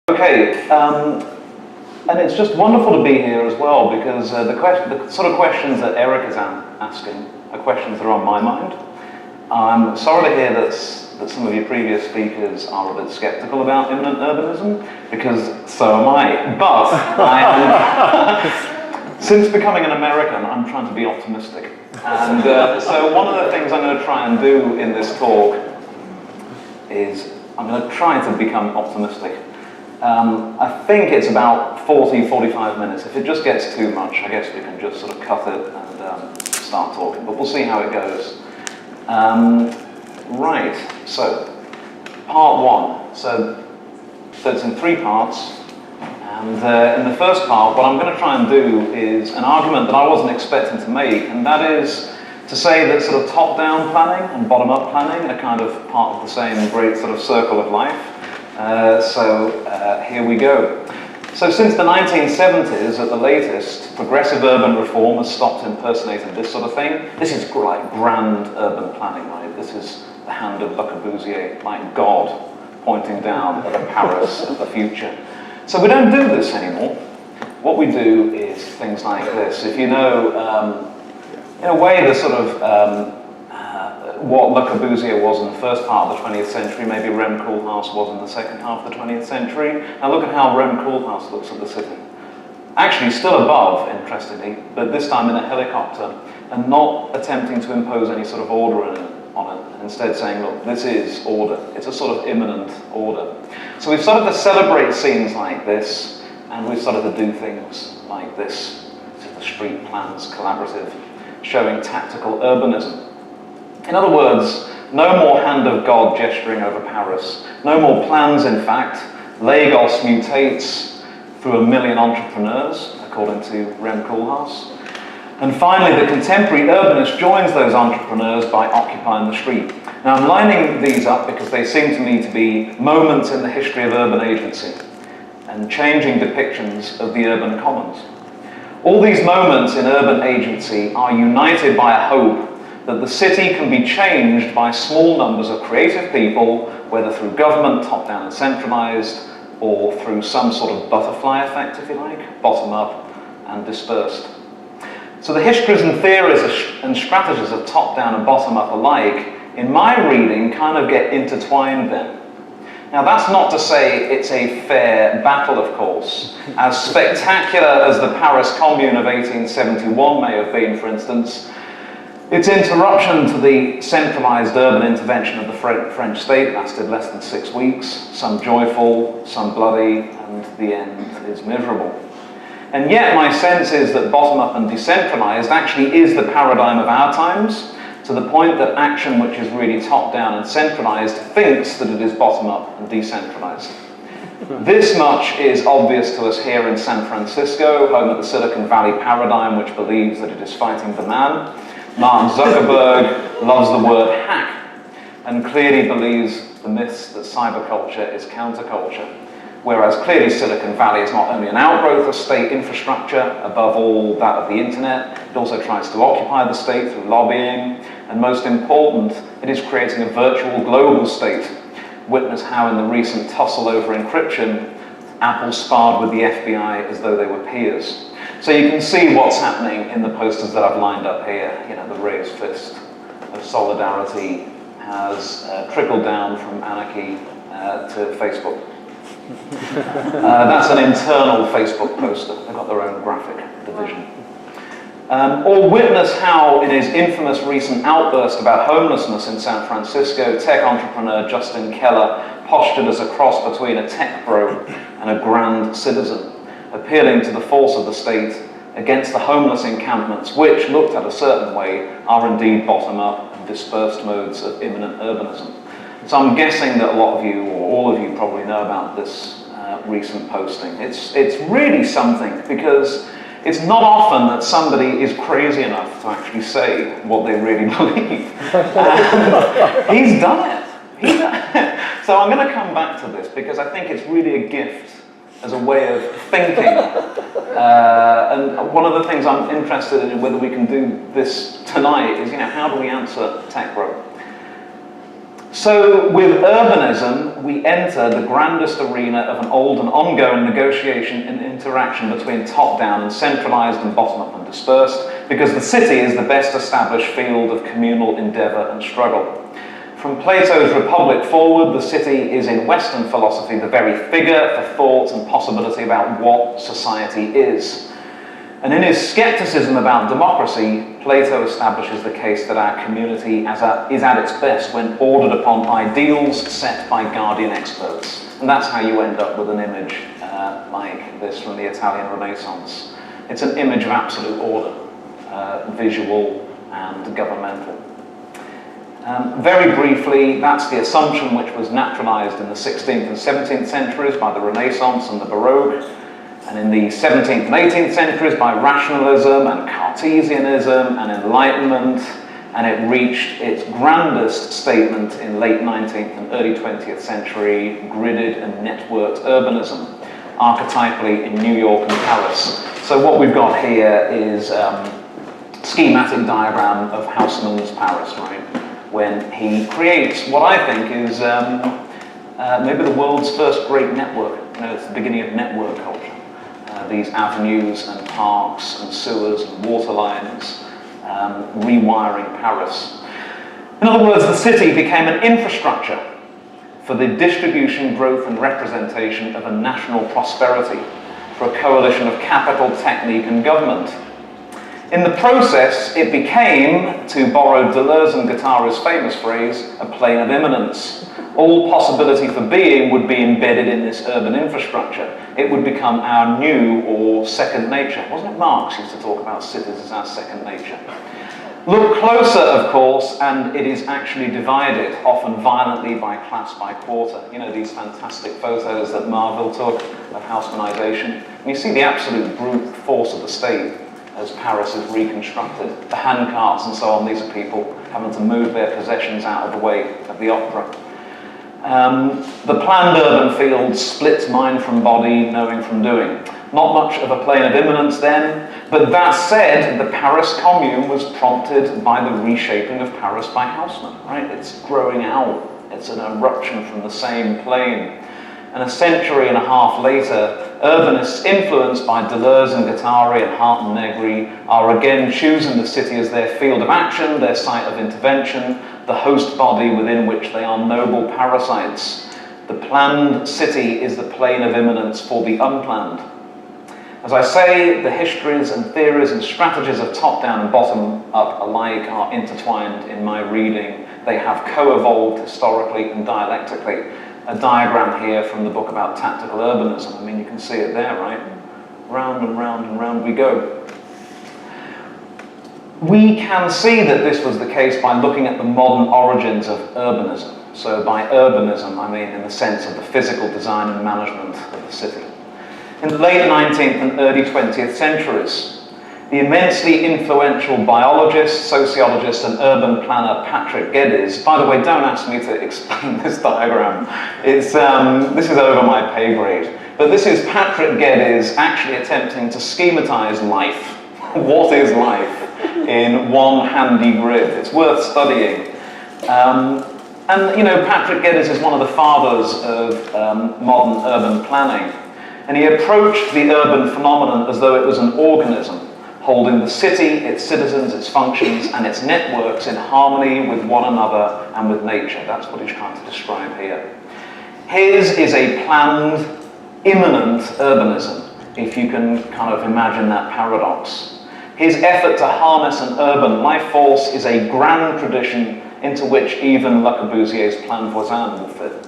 Okay, and it's just wonderful to be here as well because the sort of questions that Eric is asking are questions that are on my mind. I'm sorry to hear that some of your previous speakers are a bit skeptical about immanent urbanism, because so am I. But since becoming an American, I'm trying to be optimistic. And so one of the things I'm going to try and do in this talk is I'm going to try to become optimistic. I think it's about 40-45 minutes. If it just gets too much, I guess we can just sort of cut it and start talking, but we'll see how it goes. Right, so part one. So it's in three parts, and in the first part, what I'm going to try and do is an argument that I wasn't expecting to make, and that is to say that sort of top-down planning and bottom-up planning are kind of part of the same great sort of circle of life. Here we go. So since the 1970s, at the latest, progressive urban reform has stopped impersonating this sort of thing. This is like grand urban planning, right? This is the hand of Le Corbusier, like God pointing down at the Paris of the future. So we don't do this anymore. What we do is things like this. If you know, in a way, the sort of what Le Corbusier was in the first part of the 20th century, maybe Rem Koolhaas was in the second half of the 20th century. Now look at how Rem Koolhaas looks at the city. Actually still above, interestingly, but this time in a helicopter, and not attempting to impose any sort of order on it, and instead saying, look, this is order. It's a sort of immanent order. So we've started to celebrate scenes like this, and we've started to do things like this. So the street plans collaborative, showing tactical urbanism. In other words, no more hand of God gesturing over Paris. No more plans, in fact. Lagos mutates through a million entrepreneurs, according to Rem Koolhaas. And finally, the contemporary urbanist joins those entrepreneurs by occupying the street. Now, I'm lining these up because they seem to me to be moments in the history of urban agency and changing depictions of the urban commons. All these moments in urban agency are united by a hope that the city can be changed by small numbers of creative people, whether through government, top-down and centralized, or through some sort of butterfly effect, if you like, bottom-up and dispersed. So the histories and theories and strategies of top-down and bottom-up alike, in my reading, kind of get intertwined then. Now that's not to say it's a fair battle, of course. As spectacular as the Paris Commune of 1871 may have been, for instance, its interruption to the centralized urban intervention of the French state lasted less than 6 weeks, some joyful, some bloody, and the end is miserable. And yet my sense is that bottom-up and decentralized actually is the paradigm of our times, to the point that action which is really top-down and centralized thinks that it is bottom-up and decentralized. This much is obvious to us here in San Francisco, home of the Silicon Valley paradigm, which believes that it is fighting the man. Mark Zuckerberg loves the word hack and clearly believes the myths that cyberculture is counterculture, whereas clearly Silicon Valley is not only an outgrowth of state infrastructure, above all that of the internet, it also tries to occupy the state through lobbying, and most important, it is creating a virtual global state. Witness how in the recent tussle over encryption, Apple sparred with the FBI as though they were peers. So you can see what's happening in the posters that I've lined up here. You know, the raised fist of solidarity has trickled down from anarchy to Facebook. That's an internal Facebook poster. They've got their own graphic division. Or witness how, in his infamous recent outburst about homelessness in San Francisco, tech entrepreneur Justin Keller postured as a cross between a tech bro and a grand citizen, appealing to the force of the state against the homeless encampments, which, looked at a certain way, are indeed bottom-up and dispersed modes of immanent urbanism. So I'm guessing that a lot of you, or all of you, probably know about this recent posting. It's really something, because it's not often that somebody is crazy enough to actually say what they really believe. He's done it. So I'm going to come back to this, because I think it's really a gift as a way of thinking. And one of the things I'm interested in whether we can do this tonight is, how do we answer tech bro? So with urbanism, we enter the grandest arena of an old and ongoing negotiation and interaction between top-down and centralized and bottom-up and dispersed, because the city is the best established field of communal endeavor and struggle. From Plato's Republic forward, the city is in Western philosophy the very figure for thought and possibility about what society is. And in his skepticism about democracy, Plato establishes the case that our community is at its best when ordered upon ideals set by guardian experts. And that's how you end up with an image like this from the Italian Renaissance. It's an image of absolute order, visual and governmental. Very briefly, that's the assumption which was naturalized in the 16th and 17th centuries by the Renaissance and the Baroque, and in the 17th and 18th centuries by rationalism and Cartesianism and Enlightenment, and it reached its grandest statement in late 19th and early 20th century gridded and networked urbanism, archetypally in New York and Paris. So what we've got here is schematic diagram of Haussmann's Paris, right? When he creates what I think is maybe the world's first great network. You know, it's the beginning of network culture. These avenues and parks and sewers and water lines, rewiring Paris. In other words, the city became an infrastructure for the distribution, growth and representation of a national prosperity, for a coalition of capital, technique and government. In the process, it became, to borrow Deleuze and Guattari's famous phrase, a plane of immanence. All possibility for being would be embedded in this urban infrastructure. It would become our new or second nature. Wasn't it Marx who used to talk about cities as our second nature? Look closer, of course, and it is actually divided, often violently by class, by quarter. You know, these fantastic photos that Marville took of Haussmannization. And you see the absolute brute force of the state as Paris is reconstructed. The handcarts and so on, these are people having to move their possessions out of the way of the opera. The planned urban field splits mind from body, knowing from doing. Not much of a plane of immanence then, but that said, the Paris Commune was prompted by the reshaping of Paris by Haussmann, right? It's growing out, it's an eruption from the same plane. And a century and a half later, urbanists influenced by Deleuze and Guattari and Hart and Negri are again choosing the city as their field of action, their site of intervention, the host body within which they are noble parasites. The planned city is the plane of immanence for the unplanned. As I say, the histories and theories and strategies of top-down and bottom-up alike are intertwined in my reading. They have co-evolved historically and dialectically. A diagram here from the book about tactical urbanism. I mean, you can see it there, right? Round and round and round we go. We can see that this was the case by looking at the modern origins of urbanism. So by urbanism, I mean in the sense of the physical design and management of the city. In the late 19th and early 20th centuries, the immensely influential biologist, sociologist, and urban planner Patrick Geddes, by the way, don't ask me to explain this diagram. This is over my pay grade. But this is Patrick Geddes actually attempting to schematize life. What is life in one handy grid? It's worth studying. And you know, Patrick Geddes is one of the fathers of modern urban planning. And he approached the urban phenomenon as though it was an organism, holding the city, its citizens, its functions, and its networks in harmony with one another and with nature. That's what he's trying to describe here. His is a planned, immanent urbanism, if you can kind of imagine that paradox. His effort to harness an urban life force is a grand tradition into which even Le Corbusier's plan voisin will fit.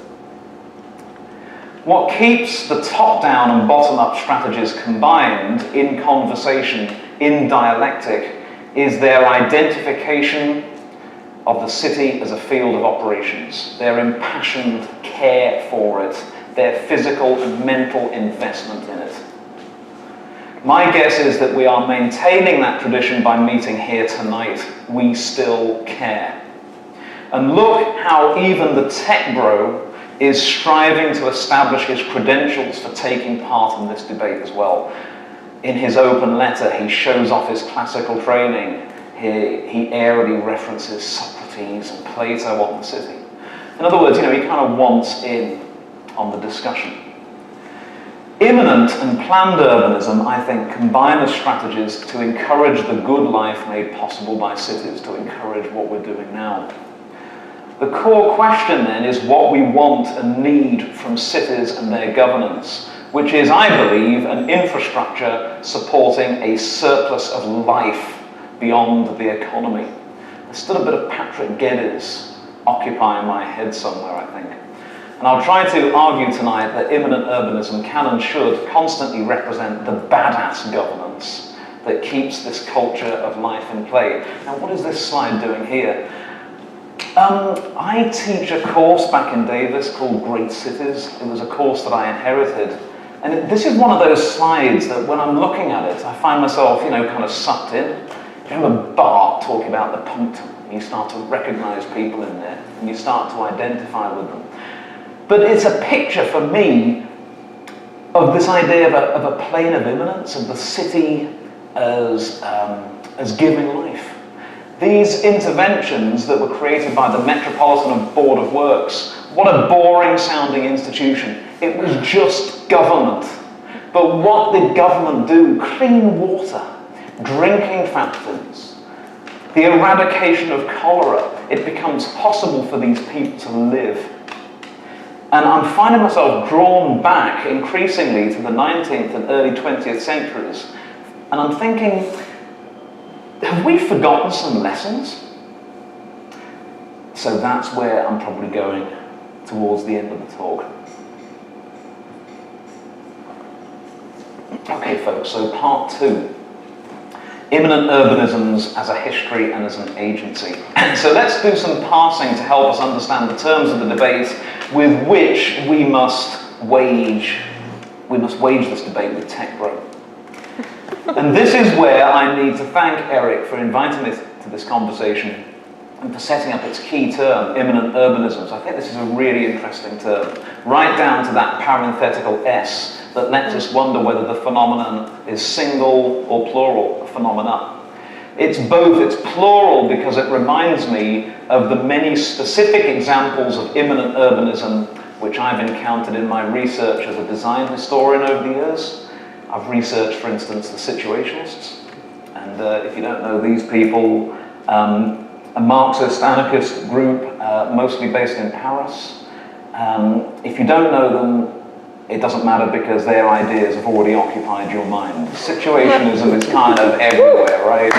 What keeps the top-down and bottom-up strategies combined in conversation, in dialectic, is their identification of the city as a field of operations, their impassioned care for it, their physical and mental investment in it. My guess is that we are maintaining that tradition by meeting here tonight. We still care. And look how even the tech bro is striving to establish his credentials for taking part in this debate as well. In his open letter, he shows off his classical training. He airily references Socrates and Plato on the city. In other words, he kind of wants in on the discussion. Immanent and planned urbanism, I think, combine the strategies to encourage the good life made possible by cities, to encourage what we're doing now. The core question then is what we want and need from cities and their governance, which is, I believe, an infrastructure supporting a surplus of life beyond the economy. There's still a bit of Patrick Geddes occupying my head somewhere, I think. And I'll try to argue tonight that immanent urbanism can and should constantly represent the badass governance that keeps this culture of life in play. Now, what is this slide doing here? I teach a course back in Davis called Great Cities. It was a course that I inherited. And this is one of those slides that when I'm looking at it, I find myself, kind of sucked in. You remember Bart talking about the punctum. You start to recognize people in there, and you start to identify with them. But it's a picture for me of this idea of a plane of immanence, of the city as giving life. These interventions that were created by the Metropolitan Board of Works, what a boring sounding institution. It was just government. But what did government do? Clean water, drinking fountains, the eradication of cholera. It becomes possible for these people to live. And I'm finding myself drawn back increasingly to the 19th and early 20th centuries. And I'm thinking, have we forgotten some lessons? So that's where I'm probably going towards the end of the talk. Okay, folks, so part 2. Immanent urbanisms as a history and as an agency. So let's do some parsing to help us understand the terms of the debate with which we must wage this debate with tech growth. And this is where I need to thank Eric for inviting me to this conversation and for setting up its key term, immanent urbanisms. I think this is a really interesting term, right down to that parenthetical S that lets us wonder whether the phenomenon is single or plural phenomena. It's both, it's plural because it reminds me of the many specific examples of immanent urbanism which I've encountered in my research as a design historian over the years. I've researched, for instance, the situationists, and if you don't know these people, a Marxist anarchist group, mostly based in Paris. If you don't know them, it doesn't matter because their ideas have already occupied your mind. Situationism is kind of everywhere, right?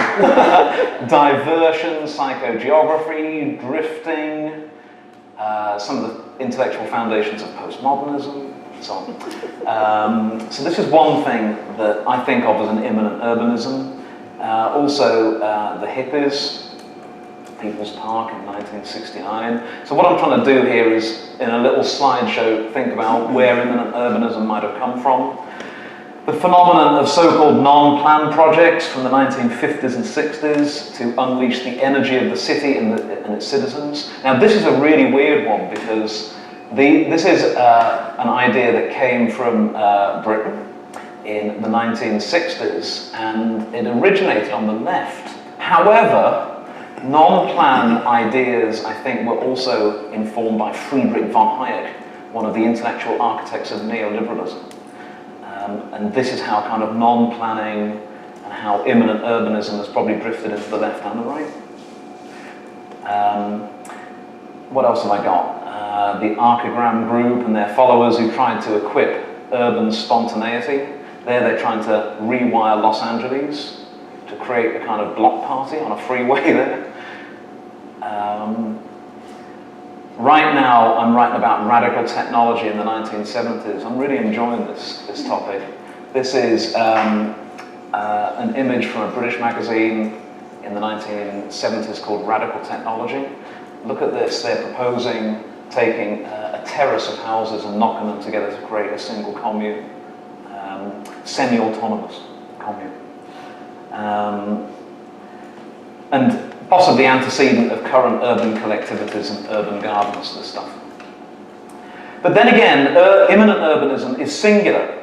Diversion, psychogeography, drifting, some of the intellectual foundations of postmodernism, and so on. So this is one thing that I think of as an immanent urbanism. Also, the hippies, People's Park in 1969. So what I'm trying to do here is, in a little slideshow, think about where immanent urbanism might have come from. The phenomenon of so-called non-planned projects from the 1950s and 60s to unleash the energy of the city and its citizens. Now this is a really weird one because this is an idea that came from Britain in the 1960s, and it originated on the left. However, non-planned ideas, I think, were also informed by Friedrich von Hayek, one of the intellectual architects of neoliberalism. And this is how kind of non-planning and how immanent urbanism has probably drifted into the left and the right. What else have I got? The Archigram group and their followers who tried to equip urban spontaneity. They're trying to rewire Los Angeles to create a kind of block party on a freeway there. Right now, I'm writing about radical technology in the 1970s. I'm really enjoying this topic. This is an image from a British magazine in the 1970s called Radical Technology. Look at this. They're proposing taking a terrace of houses and knocking them together to create a single commune, semi-autonomous commune. And possibly antecedent of current urban collectivities and urban gardens, this stuff. But then again, immanent urbanism is singular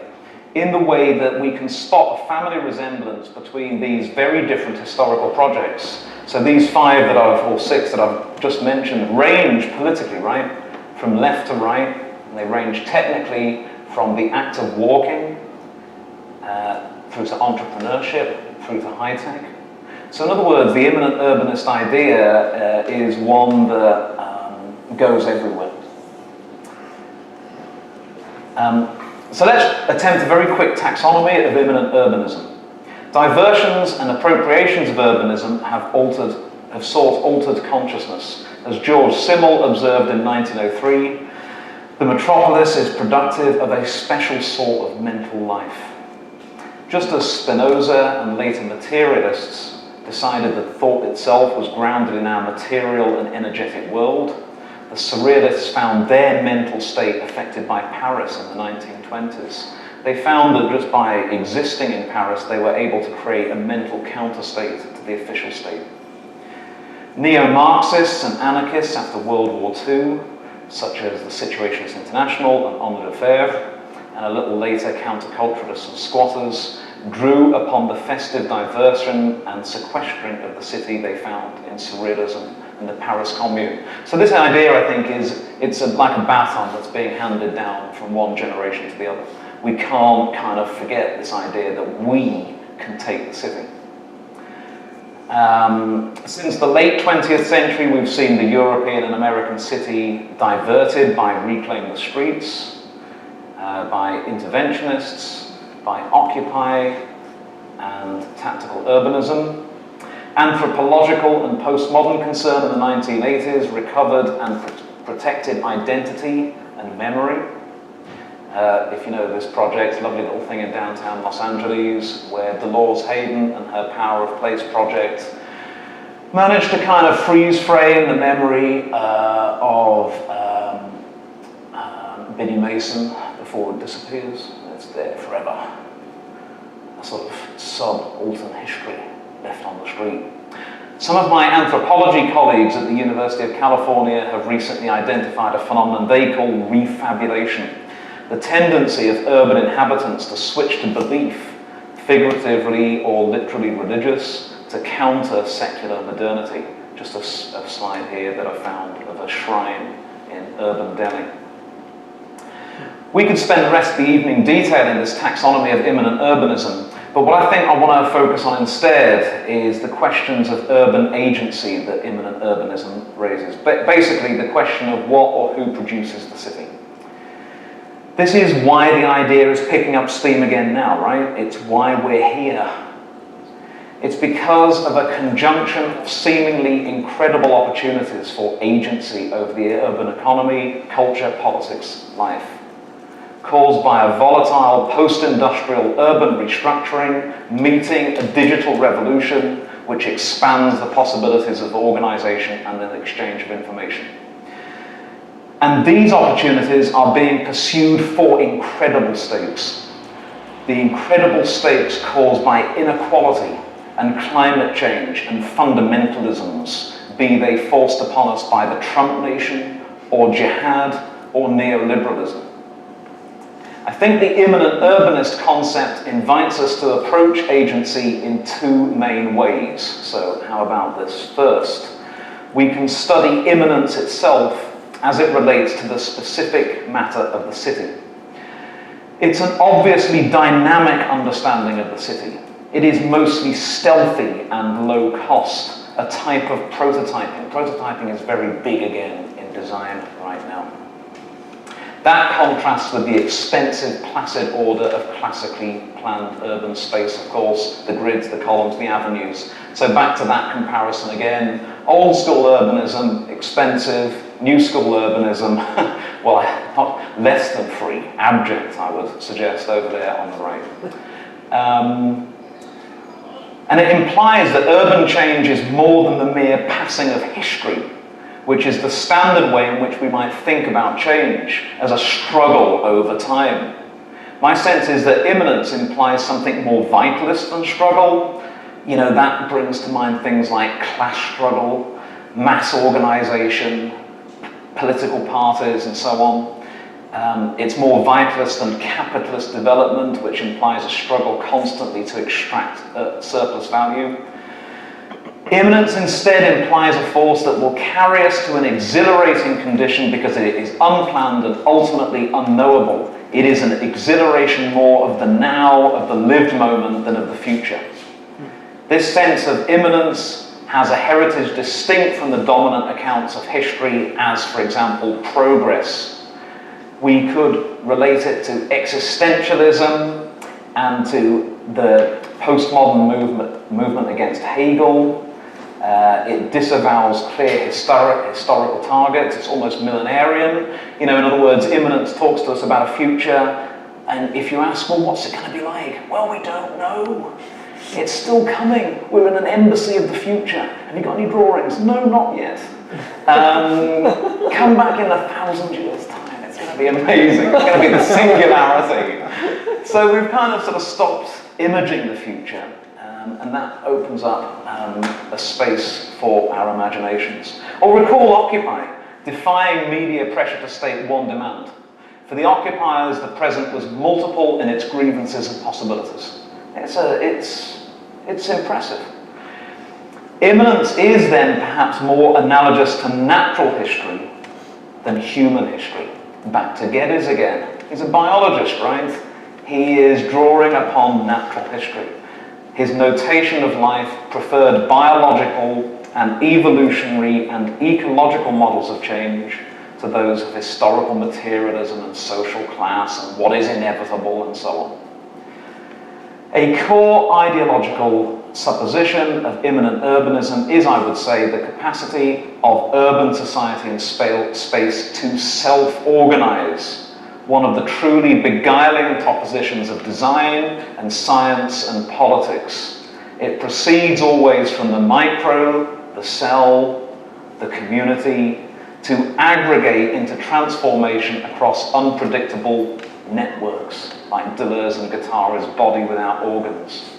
in the way that we can spot a family resemblance between these very different historical projects. So these 5 or 6 that I've just mentioned range politically, right? from left to right, and they range technically from the act of walking through to entrepreneurship, through to high-tech. So in other words, the immanent urbanist idea is one that goes everywhere. So let's attempt a very quick taxonomy of immanent urbanism. Diversions and appropriations of urbanism have sought altered consciousness. As George Simmel observed in 1903, the metropolis is productive of a special sort of mental life. Just as Spinoza and later materialists decided that thought itself was grounded in our material and energetic world, the surrealists found their mental state affected by Paris in the 1920s. They found that just by existing in Paris, they were able to create a mental counter-state to the official state. Neo-Marxists and anarchists after World War II, such as the Situationists International and On le Fèvre, and a little later counterculturalists and squatters, drew upon the festive diversion and sequestering of the city they found in surrealism in the Paris Commune. So this idea, I think, it's like a baton that's being handed down from one generation to the other. We can't kind of forget this idea that we can take the city. Since the late 20th century, we've seen the European and American city diverted by Reclaim the Streets, by interventionists, by Occupy, and tactical urbanism. Anthropological and postmodern concern in the 1980s recovered and protected identity and memory. If you know this project, lovely little thing in downtown Los Angeles, where Dolores Hayden and her Power of Place project managed to kind of freeze frame the memory of Biddy Mason before it disappears. It's there forever. A sort of subaltern history left on the street. Some of my anthropology colleagues at the University of California have recently identified a phenomenon they call refabulation, the tendency of urban inhabitants to switch to belief, figuratively or literally religious, to counter secular modernity. Just a slide here that I found of a shrine in urban Delhi. We could spend the rest of the evening detailing this taxonomy of immanent urbanism, but what I think I want to focus on instead is the questions of urban agency that immanent urbanism raises. Basically, the question of what or who produces the city. This is why the idea is picking up steam again now, right? It's why we're here. It's because of a conjunction of seemingly incredible opportunities for agency over the urban economy, culture, politics, life, caused by a volatile post-industrial urban restructuring, meeting a digital revolution which expands the possibilities of organization and an exchange of information. And these opportunities are being pursued for incredible stakes. The incredible stakes caused by inequality and climate change and fundamentalisms, be they forced upon us by the Trump nation or jihad or neoliberalism. I think the immanent urbanist concept invites us to approach agency in two main ways. So how about this? First, we can study immanence itself as it relates to the specific matter of the city. It's an obviously dynamic understanding of the city. It is mostly stealthy and low cost, a type of prototyping. Prototyping is very big again in design right now. That contrasts with the expensive, placid order of classically planned urban space, of course, the grids, the columns, the avenues. So back to that comparison again. Old school urbanism, expensive. New school urbanism, well, not less than free, abject, I would suggest, over there on the right. And it implies that urban change is more than the mere passing of history, which is the standard way in which we might think about change as a struggle over time. My sense is that immanence implies something more vitalist than struggle. You know, that brings to mind things like class struggle, mass organization, political parties, and so on. It's more vitalist than capitalist development, which implies a struggle constantly to extract surplus value. Immanence instead implies a force that will carry us to an exhilarating condition because it is unplanned and ultimately unknowable. It is an exhilaration more of the now, of the lived moment, than of the future. This sense of immanence has a heritage distinct from the dominant accounts of history as, for example, progress. We could relate it to existentialism and to the postmodern movement against Hegel. It disavows clear historical targets. It's almost millenarian. You know, in other words, immanence talks to us about a future, and if you ask, well, what's it going to be like? Well, we don't know. It's still coming. We're in an embassy of the future. Have you got any drawings? No, not yet. Come back in 1,000 years' time. It's going to be amazing. It's going to be the singularity. So we've kind of sort of stopped imaging the future. And that opens up a space for our imaginations. Or recall Occupy, defying media pressure to state one demand. For the occupiers, the present was multiple in its grievances and possibilities. It's impressive. Immanence is then perhaps more analogous to natural history than human history. Back to Geddes again. He's a biologist, right? He is drawing upon natural history. His notation of life preferred biological and evolutionary and ecological models of change to those of historical materialism and social class and what is inevitable and so on. A core ideological supposition of immanent urbanism is, I would say, the capacity of urban society and space to self-organize, one of the truly beguiling propositions of design and science and politics. It proceeds always from the micro, the cell, the community, to aggregate into transformation across unpredictable networks, like Deleuze and Guattari's body without organs,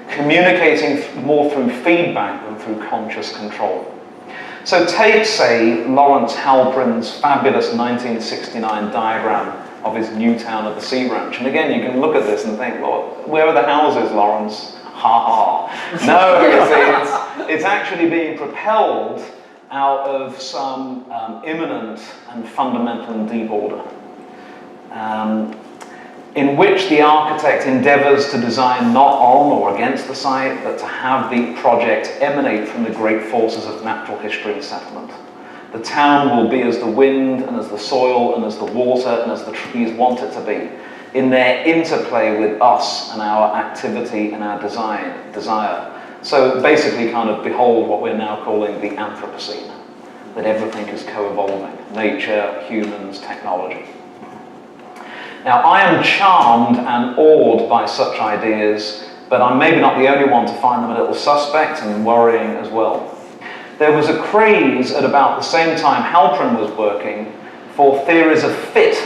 communicating more through feedback than through conscious control. So take, say, Lawrence Halprin's fabulous 1969 diagram of his new town of the Sea Ranch. And again, you can look at this and think, well, where are the houses, Lawrence? Ha ha. No, you see, it's actually being propelled out of some immanent and fundamental and deep order, in which the architect endeavours to design not on or against the site, but to have the project emanate from the great forces of natural history and settlement. The town will be as the wind and as the soil and as the water and as the trees want it to be, in their interplay with us and our activity and our desire. So basically kind of behold what we're now calling the Anthropocene, that everything is co-evolving, nature, humans, technology. Now, I am charmed and awed by such ideas, but I'm maybe not the only one to find them a little suspect and worrying as well. There was a craze at about the same time Halprin was working for theories of fit,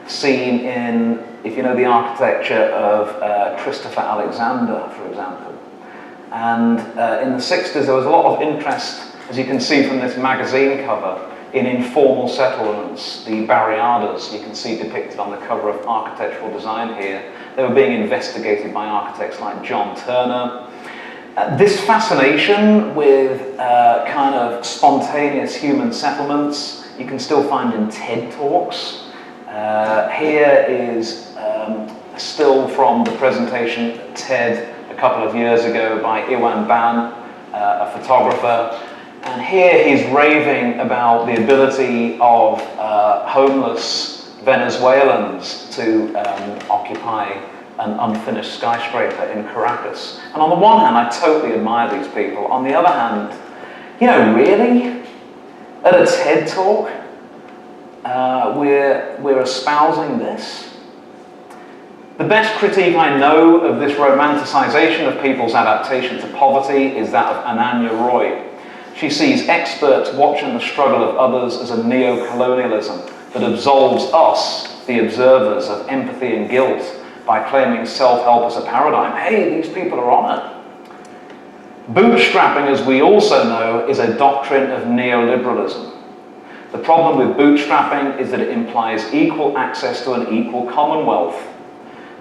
seen in, if you know the architecture of Christopher Alexander, for example. And in the 60s, there was a lot of interest, as you can see from this magazine cover, in informal settlements, the barriadas you can see depicted on the cover of Architectural Design here. They were being investigated by architects like John Turner. This fascination with kind of spontaneous human settlements you can still find in TED Talks. Here is a still from the presentation at TED a couple of years ago by Iwan Ban, a photographer. And here he's raving about the ability of homeless Venezuelans to occupy an unfinished skyscraper in Caracas. And on the one hand, I totally admire these people. On the other hand, you know, really? At a TED Talk, we're espousing this? The best critique I know of this romanticization of people's adaptation to poverty is that of Ananya Roy. She sees experts watching the struggle of others as a neo-colonialism that absolves us, the observers, of empathy and guilt by claiming self-help as a paradigm. Hey, these people are on it. Bootstrapping, as we also know, is a doctrine of neoliberalism. The problem with bootstrapping is that it implies equal access to an equal commonwealth.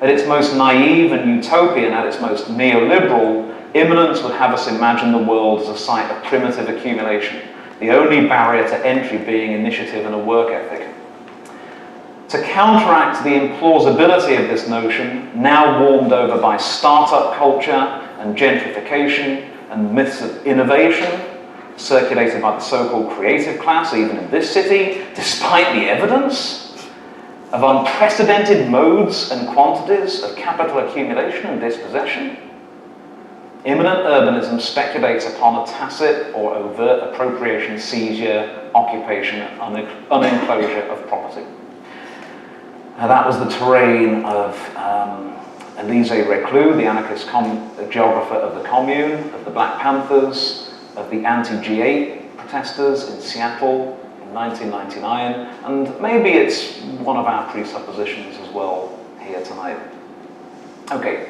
At its most naive and utopian, at its most neoliberal, Immanence would have us imagine the world as a site of primitive accumulation, the only barrier to entry being initiative and a work ethic. To counteract the implausibility of this notion, now warmed over by startup culture and gentrification and myths of innovation, circulated by the so-called creative class, even in this city, despite the evidence of unprecedented modes and quantities of capital accumulation and dispossession, immanent urbanism speculates upon a tacit or overt appropriation, seizure, occupation, and unenclosure of property. Now, that was the terrain of Élisée Reclus, the anarchist geographer of the Commune, of the Black Panthers, of the anti-G8 protesters in Seattle in 1999, and maybe it's one of our presuppositions as well here tonight. Okay,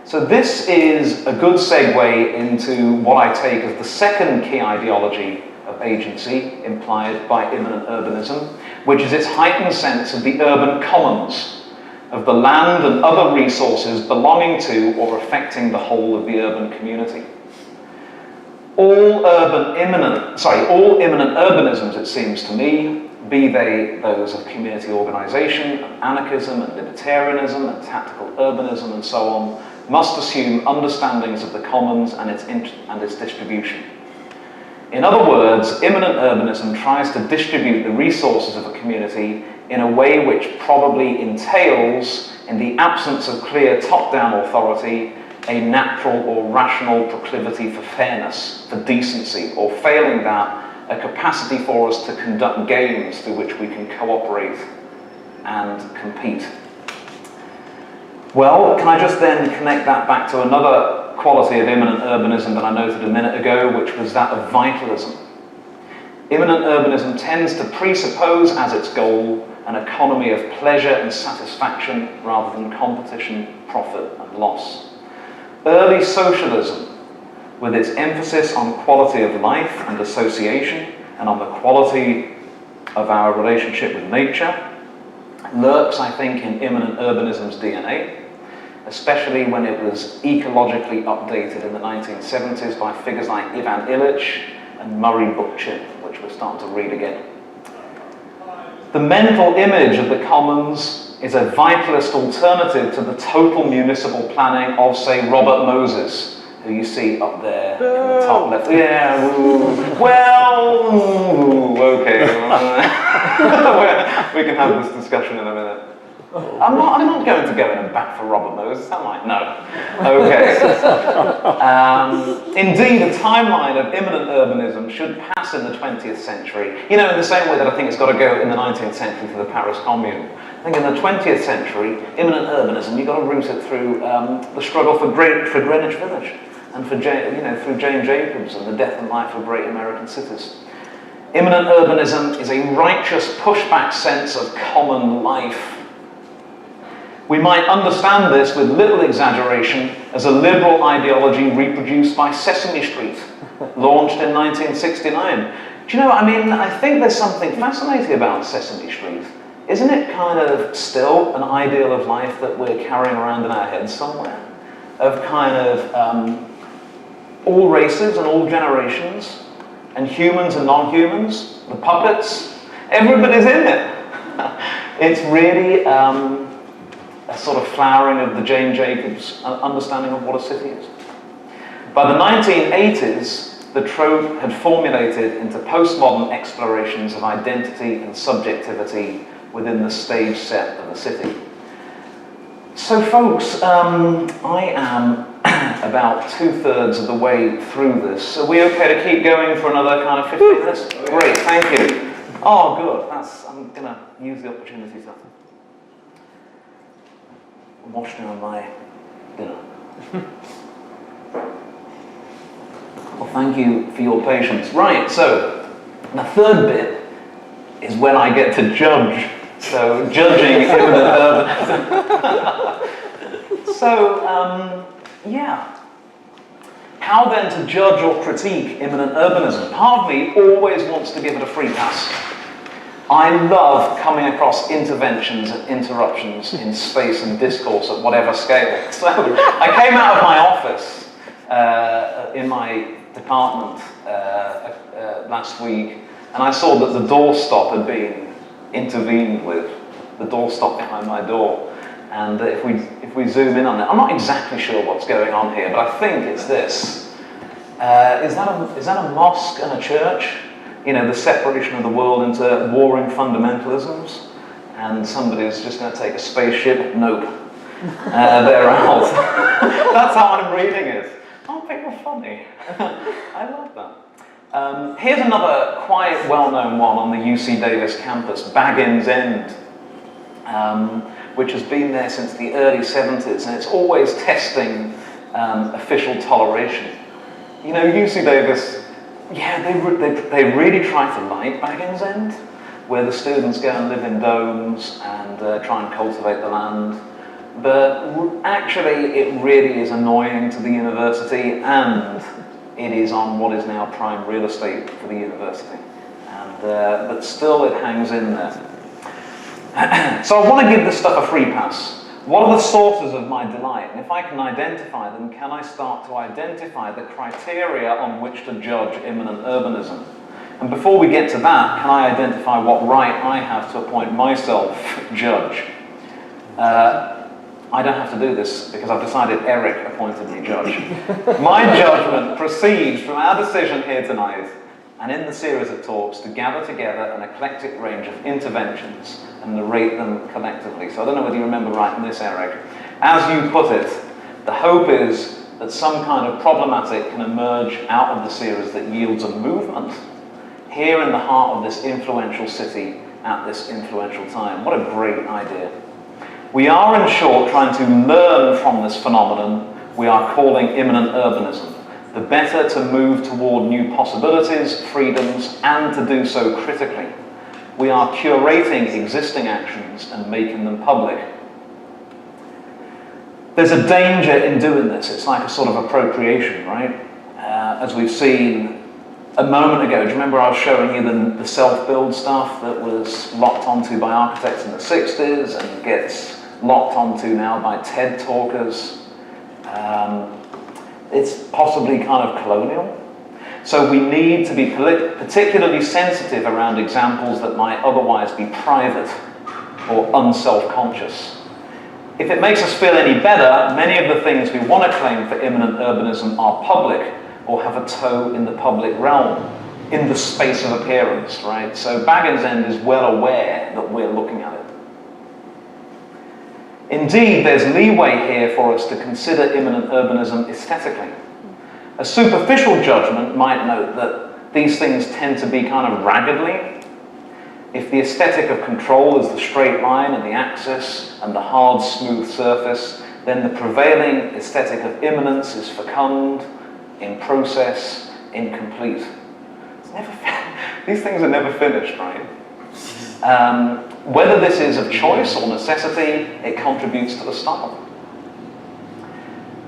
so this is a good segue into what I take as the second key ideology of agency implied by immanent urbanism, which is its heightened sense of the urban commons, of the land and other resources belonging to or affecting the whole of the urban community. All immanent urbanisms, it seems to me, be they those of community organisation, and anarchism, and libertarianism, and tactical urbanism, and so on, must assume understandings of the commons and its distribution. In other words, immanent urbanism tries to distribute the resources of a community in a way which probably entails, in the absence of clear top-down authority, a natural or rational proclivity for fairness, for decency, or failing that, a capacity for us to conduct games through which we can cooperate and compete. Well, can I just then connect that back to another quality of immanent urbanism that I noted a minute ago, which was that of vitalism. Immanent urbanism tends to presuppose as its goal an economy of pleasure and satisfaction rather than competition, profit, and loss. Early socialism, with its emphasis on quality of life and association and on the quality of our relationship with nature, lurks, I think, in immanent urbanism's DNA, especially when it was ecologically updated in the 1970s by figures like Ivan Illich and Murray Bookchin, which we're starting to read again. The mental image of the commons is a vitalist alternative to the total municipal planning of, say, Robert Moses, who you see up there in the top left. Yeah, well, okay. We can have this discussion in a minute. I'm not going to go in and back for Robert Moses, am I? No. Okay. Indeed, a timeline of immanent urbanism should pass in the 20th century. You know, in the same way that I think it's got to go in the 19th century for the Paris Commune. I think in the 20th century, immanent urbanism, you've got to root it through the struggle for Greenwich Village and through Jane Jacobs and the death and life of great American cities. Immanent urbanism is a righteous pushback sense of common life. We might understand this with little exaggeration as a liberal ideology reproduced by Sesame Street, launched in 1969. Do you know, I mean, I think there's something fascinating about Sesame Street. Isn't it kind of still an ideal of life that we're carrying around in our heads somewhere? Of kind of all races and all generations, and humans and non-humans, the puppets, everybody's in it. It's really a sort of flowering of the Jane Jacobs understanding of what a city is. By the 1980s, the trope had formulated into postmodern explorations of identity and subjectivity within the stage set of the city. So folks, I am about 2/3 of the way through this. Are we okay to keep going for another kind of 15 minutes? Great, thank you. Oh, good. I'm going to use the opportunity to wash down my dinner. Well, thank you for your patience. Right, so the third bit is when I get to judge. So, judging immanent urbanism. So, yeah. How then to judge or critique immanent urbanism? Part of me always wants to give it a free pass. I love coming across interventions and interruptions in space and discourse at whatever scale. So I came out of my office in my department last week, and I saw that the doorstop had been intervened with, the doorstop behind my door. And if we zoom in on it, I'm not exactly sure what's going on here, but I think it's this. Is that a mosque and a church? You know, the separation of the world into warring fundamentalisms, and somebody's just going to take a spaceship. Nope. They're out. That's how I'm reading it. Aren't people funny? I love that. Here's another quite well-known one on the UC Davis campus, Baggins End, which has been there since the early 70s, and it's always testing official toleration. You know, UC Davis, yeah, they really try to like Baggins End, where the students go and live in domes and try and cultivate the land. But actually, it really is annoying to the university, and it is on what is now prime real estate for the university. And but still, it hangs in there. So I want to give this stuff a free pass. What are the sources of my delight? And if I can identify them, can I start to identify the criteria on which to judge immanent urbanism? And before we get to that, can I identify what right I have to appoint myself judge? I don't have to do this because I've decided Eric appointed me judge. My judgment proceeds from our decision here tonight and in the series of talks to gather together an eclectic range of interventions and narrate them collectively. So I don't know whether you remember writing this, Eric. As you put it, the hope is that some kind of problematic can emerge out of the series that yields a movement here in the heart of this influential city at this influential time. What a great idea. We are, in short, trying to learn from this phenomenon we are calling immanent urbanism, the better to move toward new possibilities, freedoms, and to do so critically. We are curating existing actions and making them public. There's a danger in doing this. It's like a sort of appropriation, right? As we've seen a moment ago, do you remember I was showing you the self-build stuff that was locked onto by architects in the 60s and gets locked onto now by TED talkers? It's possibly kind of colonial. So we need to be particularly sensitive around examples that might otherwise be private or unself-conscious. If it makes us feel any better, many of the things we want to claim for immanent urbanism are public or have a toe in the public realm, in the space of appearance, right? So Baggins End is well aware that we're looking at it. Indeed, there's leeway here for us to consider immanent urbanism aesthetically. A superficial judgment might note that these things tend to be kind of raggedly. If the aesthetic of control is the straight line and the axis and the hard, smooth surface, then the prevailing aesthetic of immanence is fecund, in process, incomplete. These things are never finished, right? Whether this is of choice or necessity, it contributes to the style.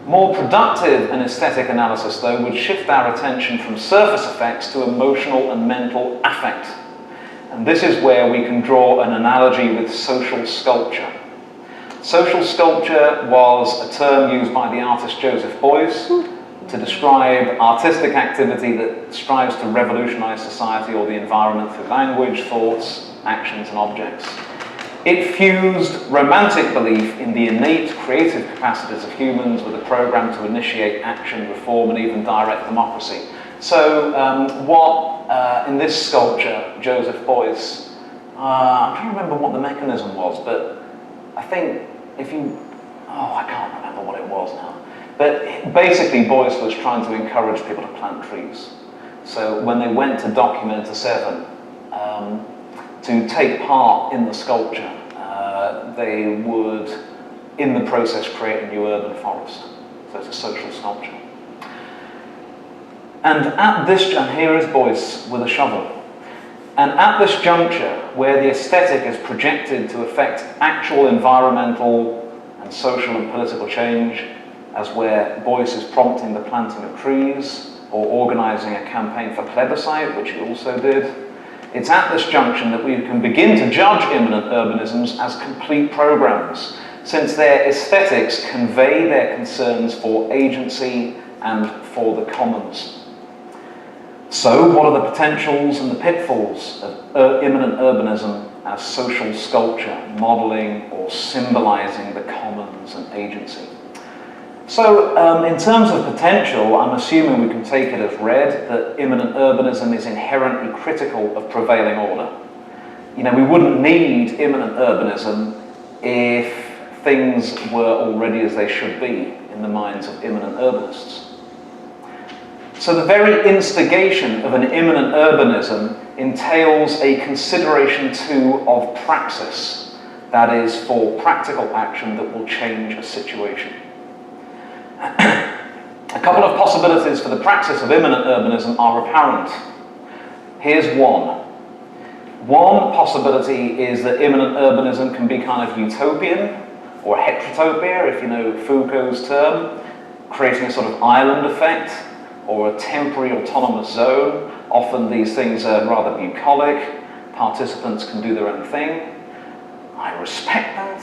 More productive and aesthetic analysis, though, would shift our attention from surface effects to emotional and mental affect. And this is where we can draw an analogy with social sculpture. Social sculpture was a term used by the artist Joseph Beuys to describe artistic activity that strives to revolutionize society or the environment through language, thoughts, actions, and objects. It fused romantic belief in the innate creative capacities of humans with a program to initiate action, reform, and even direct democracy. So in this sculpture, Joseph Beuys, I'm trying to remember what the mechanism was, but I think I can't remember what it was now. But basically, Beuys was trying to encourage people to plant trees. So when they went to Documenta 7 to take part in the sculpture, they would, in the process, create a new urban forest. So it's a social sculpture. And at this, and here is Beuys with a shovel. And at this juncture, where the aesthetic is projected to affect actual environmental and social and political change, as where Beuys is prompting the planting of trees or organizing a campaign for plebiscite, which he also did, it's at this junction that we can begin to judge immanent urbanisms as complete programs, since their aesthetics convey their concerns for agency, and for the commons. So, what are the potentials and the pitfalls of immanent urbanism as social sculpture, modelling or symbolising the commons and agency? So, in terms of potential, I'm assuming we can take it as read that immanent urbanism is inherently critical of prevailing order. You know, we wouldn't need immanent urbanism if things were already as they should be in the minds of immanent urbanists. So the very instigation of an immanent urbanism entails a consideration too of praxis, that is, for practical action that will change a situation. A couple of possibilities for the praxis of immanent urbanism are apparent. Here's one. One possibility is that immanent urbanism can be kind of utopian, or heterotopia, if you know Foucault's term, creating a sort of island effect, or a temporary autonomous zone. Often these things are rather bucolic. Participants can do their own thing. I respect that.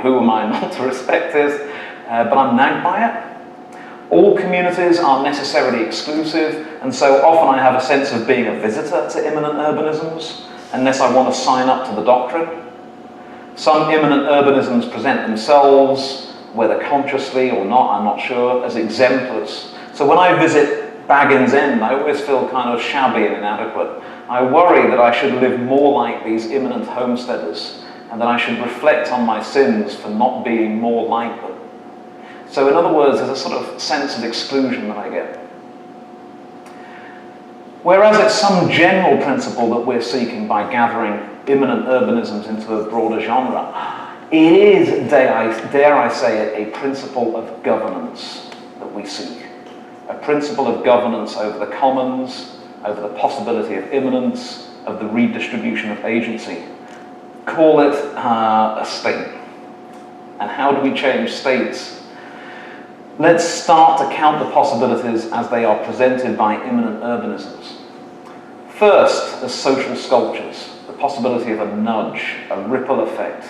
Who am I not to respect it? But I'm nagged by it. All communities are necessarily exclusive, and so often I have a sense of being a visitor to immanent urbanisms, unless I want to sign up to the doctrine. Some immanent urbanisms present themselves, whether consciously or not, I'm not sure, as exemplars. So when I visit Baggins End, I always feel kind of shabby and inadequate. I worry that I should live more like these immanent homesteaders, and that I should reflect on my sins for not being more like them. So in other words, there's a sort of sense of exclusion that I get. Whereas it's some general principle that we're seeking by gathering immanent urbanisms into a broader genre, it is, dare I say it, a principle of governance that we seek. A principle of governance over the commons, over the possibility of immanence, of the redistribution of agency. Call it a state. And how do we change states? Let's start to count the possibilities as they are presented by immanent urbanisms. First, as social sculptures, the possibility of a nudge, a ripple effect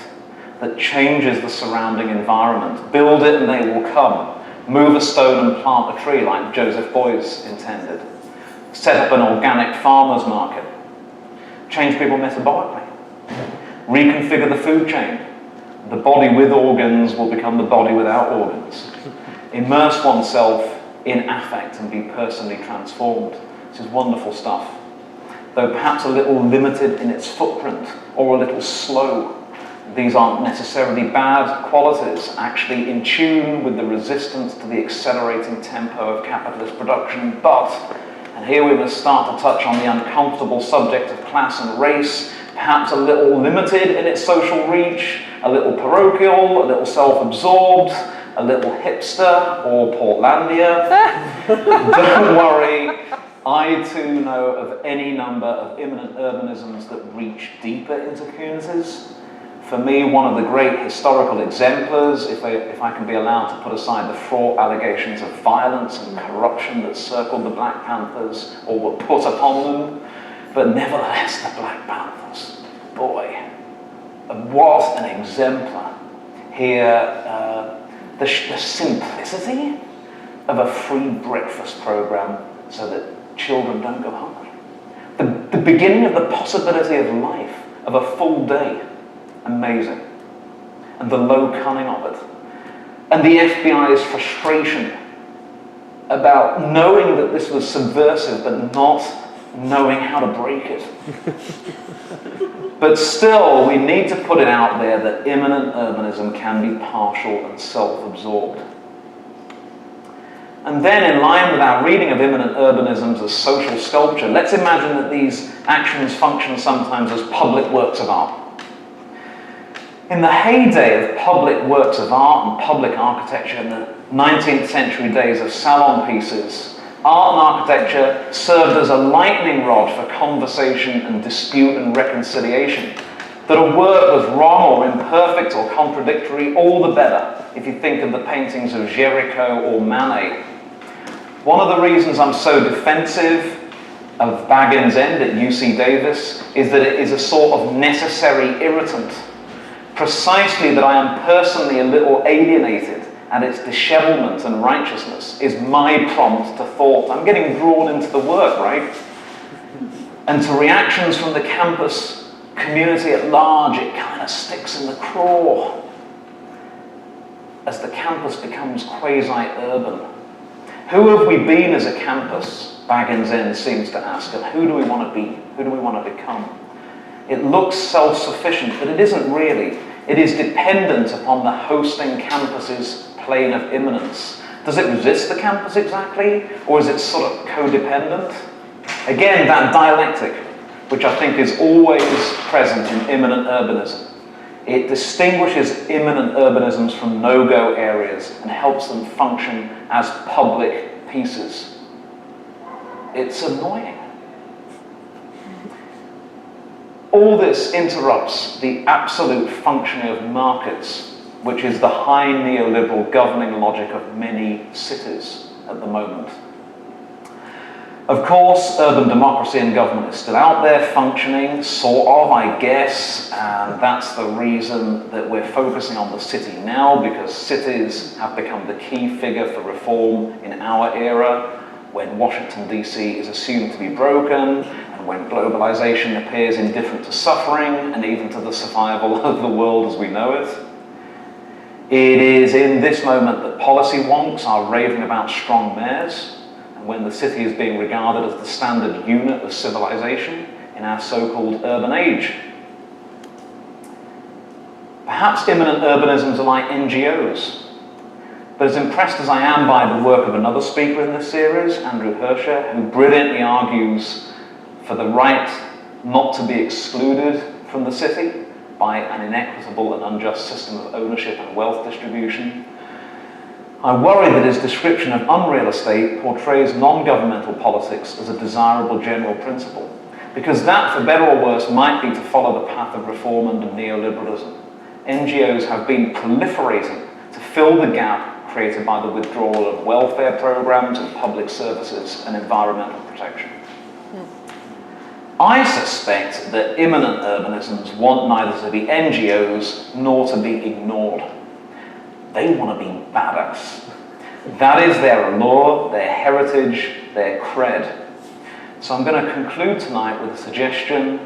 that changes the surrounding environment. Build it and they will come. Move a stone and plant a tree like Joseph Beuys intended. Set up an organic farmer's market. Change people metabolically. Reconfigure the food chain. The body with organs will become the body without organs. Immerse oneself in affect and be personally transformed. This is wonderful stuff. Though perhaps a little limited in its footprint, or a little slow. These aren't necessarily bad qualities, actually in tune with the resistance to the accelerating tempo of capitalist production, but, and here we must start to touch on the uncomfortable subject of class and race, perhaps a little limited in its social reach, a little parochial, a little self-absorbed, a little hipster, or Portlandia. Don't worry, I too know of any number of immanent urbanisms that reach deeper into communities. For me, one of the great historical exemplars, if I can be allowed to put aside the fraught allegations of violence and corruption that circled the Black Panthers, or were put upon them, but nevertheless the Black Panthers, boy, what an exemplar. Here, the simplicity of a free breakfast program so that children don't go hungry. The beginning of the possibility of life, of a full day. Amazing. And the low cunning of it. And the FBI's frustration about knowing that this was subversive but not knowing how to break it. But still, we need to put it out there that immanent urbanism can be partial and self-absorbed. And then, in line with our reading of immanent urbanisms as social sculpture, let's imagine that these actions function sometimes as public works of art. In the heyday of public works of art and public architecture in the 19th century days of salon pieces, art and architecture served as a lightning rod for conversation and dispute and reconciliation. That a work was wrong or imperfect or contradictory, all the better, if you think of the paintings of Géricault or Manet. One of the reasons I'm so defensive of Baggins End at UC Davis is that it is a sort of necessary irritant. Precisely that I am personally a little alienated and its dishevelment and righteousness is my prompt to thought. I'm getting drawn into the work, right? And to reactions from the campus community at large, it kind of sticks in the craw as the campus becomes quasi-urban. Who have we been as a campus, Baggins End seems to ask, and who do we want to be? Who do we want to become? It looks self-sufficient, but it isn't really. It is dependent upon the hosting campus's plane of immanence. Does it resist the campus exactly, or is it sort of codependent? Again, that dialectic, which I think is always present in immanent urbanism. It distinguishes immanent urbanisms from no-go areas and helps them function as public pieces. It's annoying. All this interrupts the absolute functioning of markets, which is the high neoliberal governing logic of many cities at the moment. Of course, urban democracy and government is still out there functioning, sort of, I guess, and that's the reason that we're focusing on the city now, because cities have become the key figure for reform in our era, when Washington, D.C. is assumed to be broken, and when globalization appears indifferent to suffering and even to the survival of the world as we know it. It is in this moment that policy wonks are raving about strong mayors, when the city is being regarded as the standard unit of civilization in our so-called urban age. Perhaps immanent urbanisms are like NGOs, but as impressed as I am by the work of another speaker in this series, Andrew Herscher, who brilliantly argues for the right not to be excluded from the city by an inequitable and unjust system of ownership and wealth distribution, I worry that his description of unreal estate portrays non-governmental politics as a desirable general principle, because that, for better or worse, might be to follow the path of reform under neoliberalism. NGOs have been proliferating to fill the gap created by the withdrawal of welfare programs and public services and environmental protection. I suspect that immanent urbanisms want neither to be NGOs nor to be ignored. They want to be badass. That is their allure, their heritage, their cred. So I'm going to conclude tonight with a suggestion,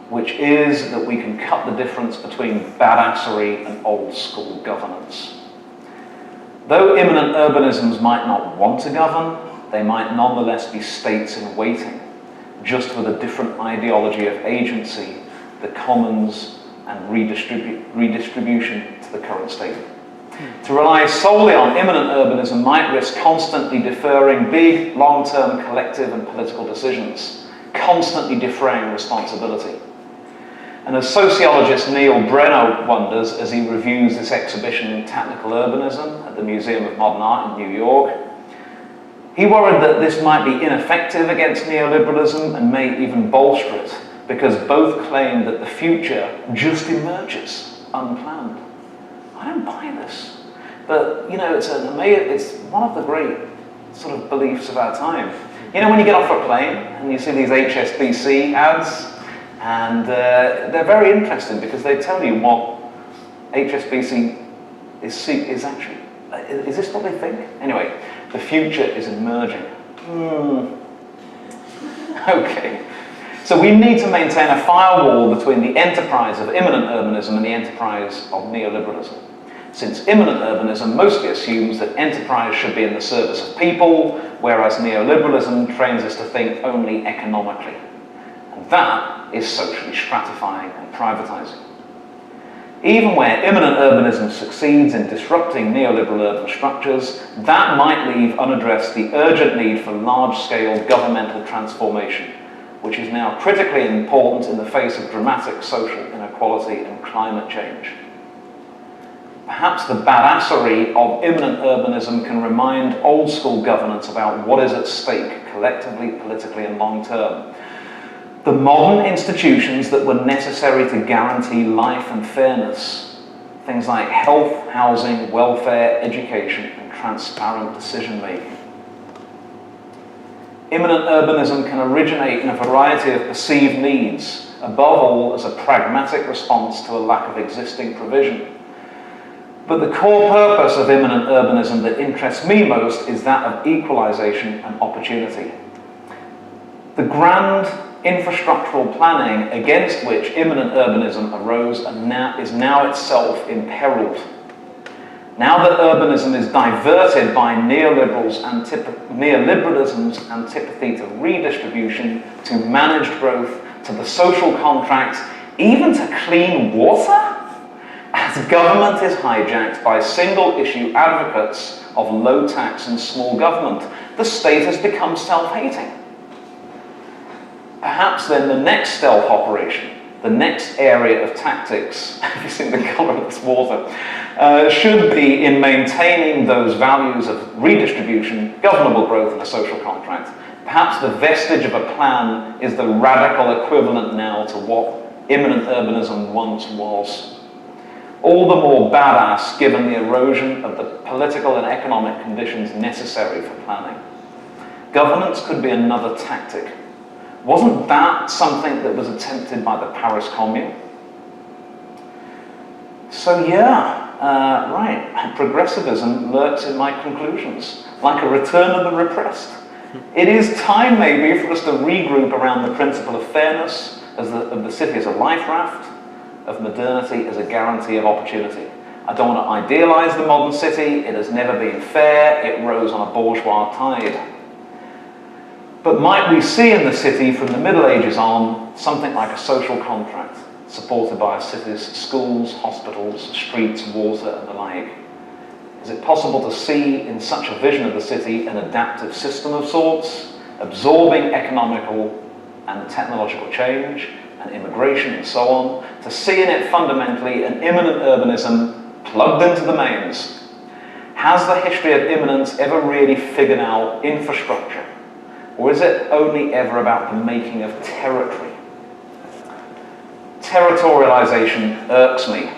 which is that we can cut the difference between badassery and old school governance. Though immanent urbanisms might not want to govern, they might nonetheless be states in waiting, just with a different ideology of agency, the commons, and redistribution to the current state. To rely solely on immanent urbanism might risk constantly deferring big, long-term collective and political decisions, constantly defraying responsibility. And as sociologist Neil Brenner wonders as he reviews this exhibition, Technical Urbanism, at the Museum of Modern Art in New York, he worried that this might be ineffective against neoliberalism and may even bolster it, because both claim that the future just emerges unplanned. I don't buy this, but it's one of the great sort of beliefs of our time. You know, when you get off a plane and you see these HSBC ads, and they're very interesting because they tell you what HSBC is actually. Is this what they think? Anyway, the future is emerging. Okay. So we need to maintain a firewall between the enterprise of immanent urbanism and the enterprise of neoliberalism. Since immanent urbanism mostly assumes that enterprise should be in the service of people, whereas neoliberalism trains us to think only economically. And that is socially stratifying and privatizing. Even where immanent urbanism succeeds in disrupting neoliberal urban structures, that might leave unaddressed the urgent need for large-scale governmental transformation, which is now critically important in the face of dramatic social inequality and climate change. Perhaps the badassery of immanent urbanism can remind old-school governance about what is at stake collectively, politically, and long-term. The modern institutions that were necessary to guarantee life and fairness, things like health, housing, welfare, education, and transparent decision-making. Immanent urbanism can originate in a variety of perceived needs, above all as a pragmatic response to a lack of existing provision. But the core purpose of immanent urbanism that interests me most is that of equalization and opportunity. The grand infrastructural planning against which immanent urbanism arose and is now itself imperiled. Now that urbanism is diverted by neoliberalism's antipathy to redistribution, to managed growth, to the social contract, even to clean water, as government is hijacked by single-issue advocates of low tax and small government, the state has become self-hating. Perhaps then the next stealth operation, the next area of tactics, have you seen the colour of this water, should be in maintaining those values of redistribution, governable growth and a social contract. Perhaps the vestige of a plan is the radical equivalent now to what immanent urbanism once was. All the more badass given the erosion of the political and economic conditions necessary for planning. Governance could be another tactic. Wasn't that something that was attempted by the Paris Commune? So right, progressivism lurks in my conclusions, like a return of the repressed. It is time maybe for us to regroup around the principle of fairness of the city as a life raft, of modernity as a guarantee of opportunity. I don't want to idealize the modern city. It has never been fair. It rose on a bourgeois tide. But might we see in the city from the Middle Ages on something like a social contract supported by a city's schools, hospitals, streets, water and the like? Is it possible to see in such a vision of the city an adaptive system of sorts, absorbing economical and technological change and immigration and so on, to see in it fundamentally an immanent urbanism plugged into the mains? Has the history of immanence ever really figured out infrastructure? Or is it only ever about the making of territory? Territorialization irks me.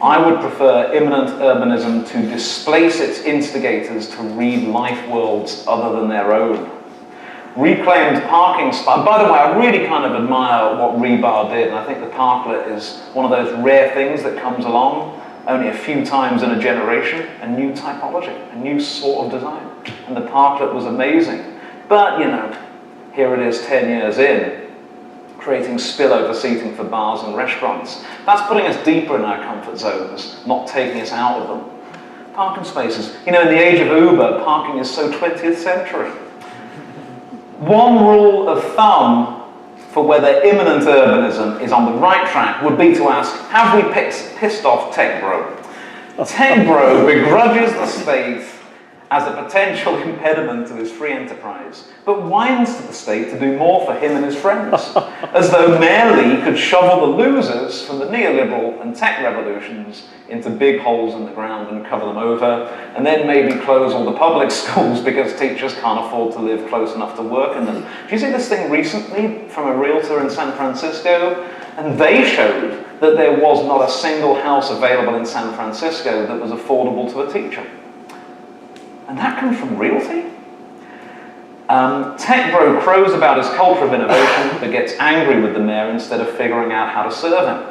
I would prefer immanent urbanism to displace its instigators to read life worlds other than their own. Reclaimed parking spots. By the way, I really kind of admire what Rebar did, and I think the parklet is one of those rare things that comes along only a few times in a generation, a new typology, a new sort of design. And the parklet was amazing. But, here it is 10 years in, creating spillover seating for bars and restaurants. That's putting us deeper in our comfort zones, not taking us out of them. Parking spaces. In the age of Uber, parking is so 20th century. One rule of thumb for whether immanent urbanism is on the right track would be to ask, have we pissed off Tech Bro? Tech Bro begrudges the state as a potential impediment to his free enterprise, but whines to the state to do more for him and his friends, as though Mayor Lee could shovel the losers from the neoliberal and tech revolutions into big holes in the ground and cover them over, and then maybe close all the public schools because teachers can't afford to live close enough to work in them. Did you see this thing recently from a realtor in San Francisco? And they showed that there was not a single house available in San Francisco that was affordable to a teacher. And that comes from realty? Tech Bro crows about his culture of innovation but gets angry with the mayor instead of figuring out how to serve him.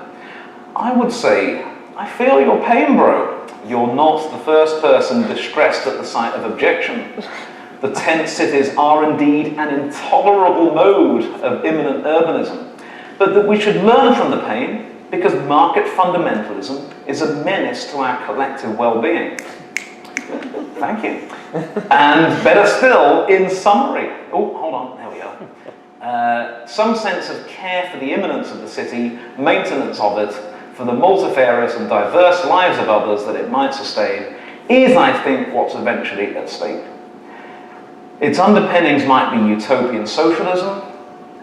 I would say, I feel your pain, bro. You're not the first person distressed at the sight of objection. The tent cities are indeed an intolerable mode of immanent urbanism, but that we should learn from the pain because market fundamentalism is a menace to our collective well-being. Thank you. And better still, in summary, oh, hold on, there we go. Some sense of care for the immanence of the city, maintenance of it, for the multifarious and diverse lives of others that it might sustain, is, I think, what's eventually at stake. Its underpinnings might be utopian socialism.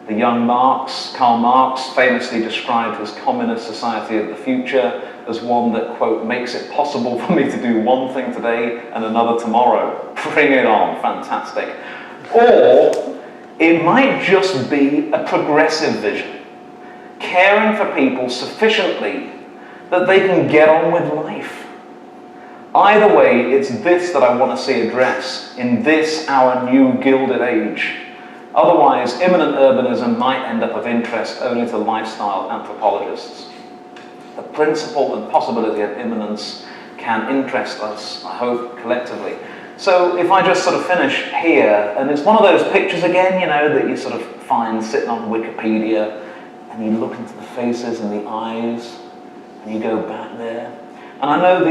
The young Karl Marx, famously described his communist society of the future as one that, quote, makes it possible for me to do one thing today and another tomorrow. Bring it on, fantastic. Or it might just be a progressive vision, caring for people sufficiently that they can get on with life. Either way, it's this that I want to see addressed in this, our new Gilded Age. Otherwise, immanent urbanism might end up of interest only to lifestyle anthropologists. The principle and possibility of immanence can interest us, I hope, collectively. So if I just sort of finish here, and it's one of those pictures again, you know, that you sort of find sitting on Wikipedia, and you look into the faces and the eyes, and you go back there. And I know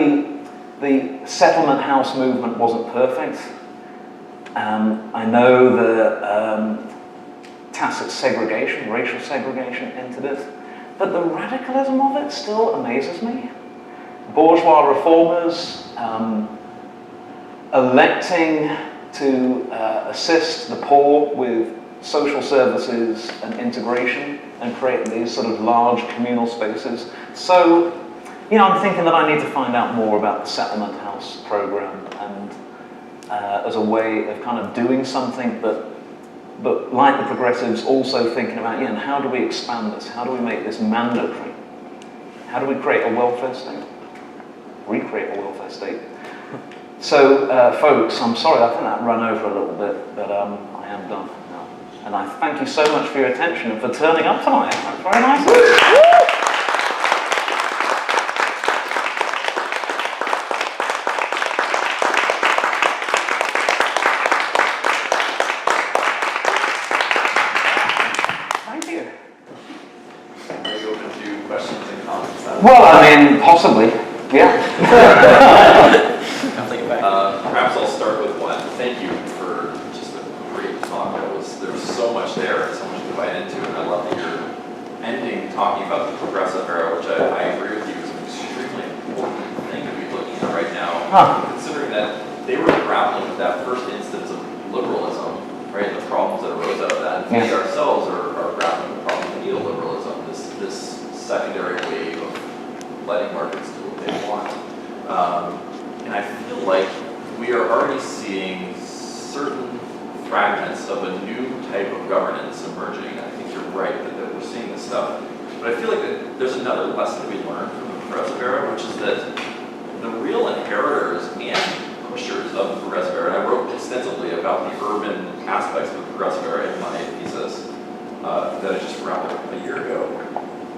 the settlement house movement wasn't perfect. I know the tacit segregation, racial segregation entered it, but the radicalism of it still amazes me. Bourgeois reformers electing to assist the poor with social services and integration and creating these sort of large communal spaces. So, you know, I'm thinking that I need to find out more about the settlement house program and as a way of kind of doing something, but like the progressives, also thinking about, you know, how do we expand this? How do we make this mandatory? How do we create a welfare state? Recreate a welfare state. So, folks, I'm sorry, I think that ran over a little bit, but I am done now. And I thank you so much for your attention and for turning up tonight. That's very nice. Well, I mean, possibly, yeah. Perhaps I'll start with one. Thank you for just a great talk. There was so much there and so much to bite into, and I love that you're ending talking about the progressive era, which I agree with you is an extremely important thing to be looking at right now, considering that they were grappling with that first instance of liberalism, right, and the problems that arose out of that. And we ourselves are grappling with the problem of neoliberalism, this secondary wave of letting markets do what they want. And I feel like we are already seeing certain fragments of a new type of governance emerging. And I think you're right that we're seeing this stuff. But I feel like that there's another lesson we learned from the progressive era, which is that the real inheritors and pushers of the progressive era, and I wrote extensively about the urban aspects of the progressive era in my thesis that I just wrapped up a year ago.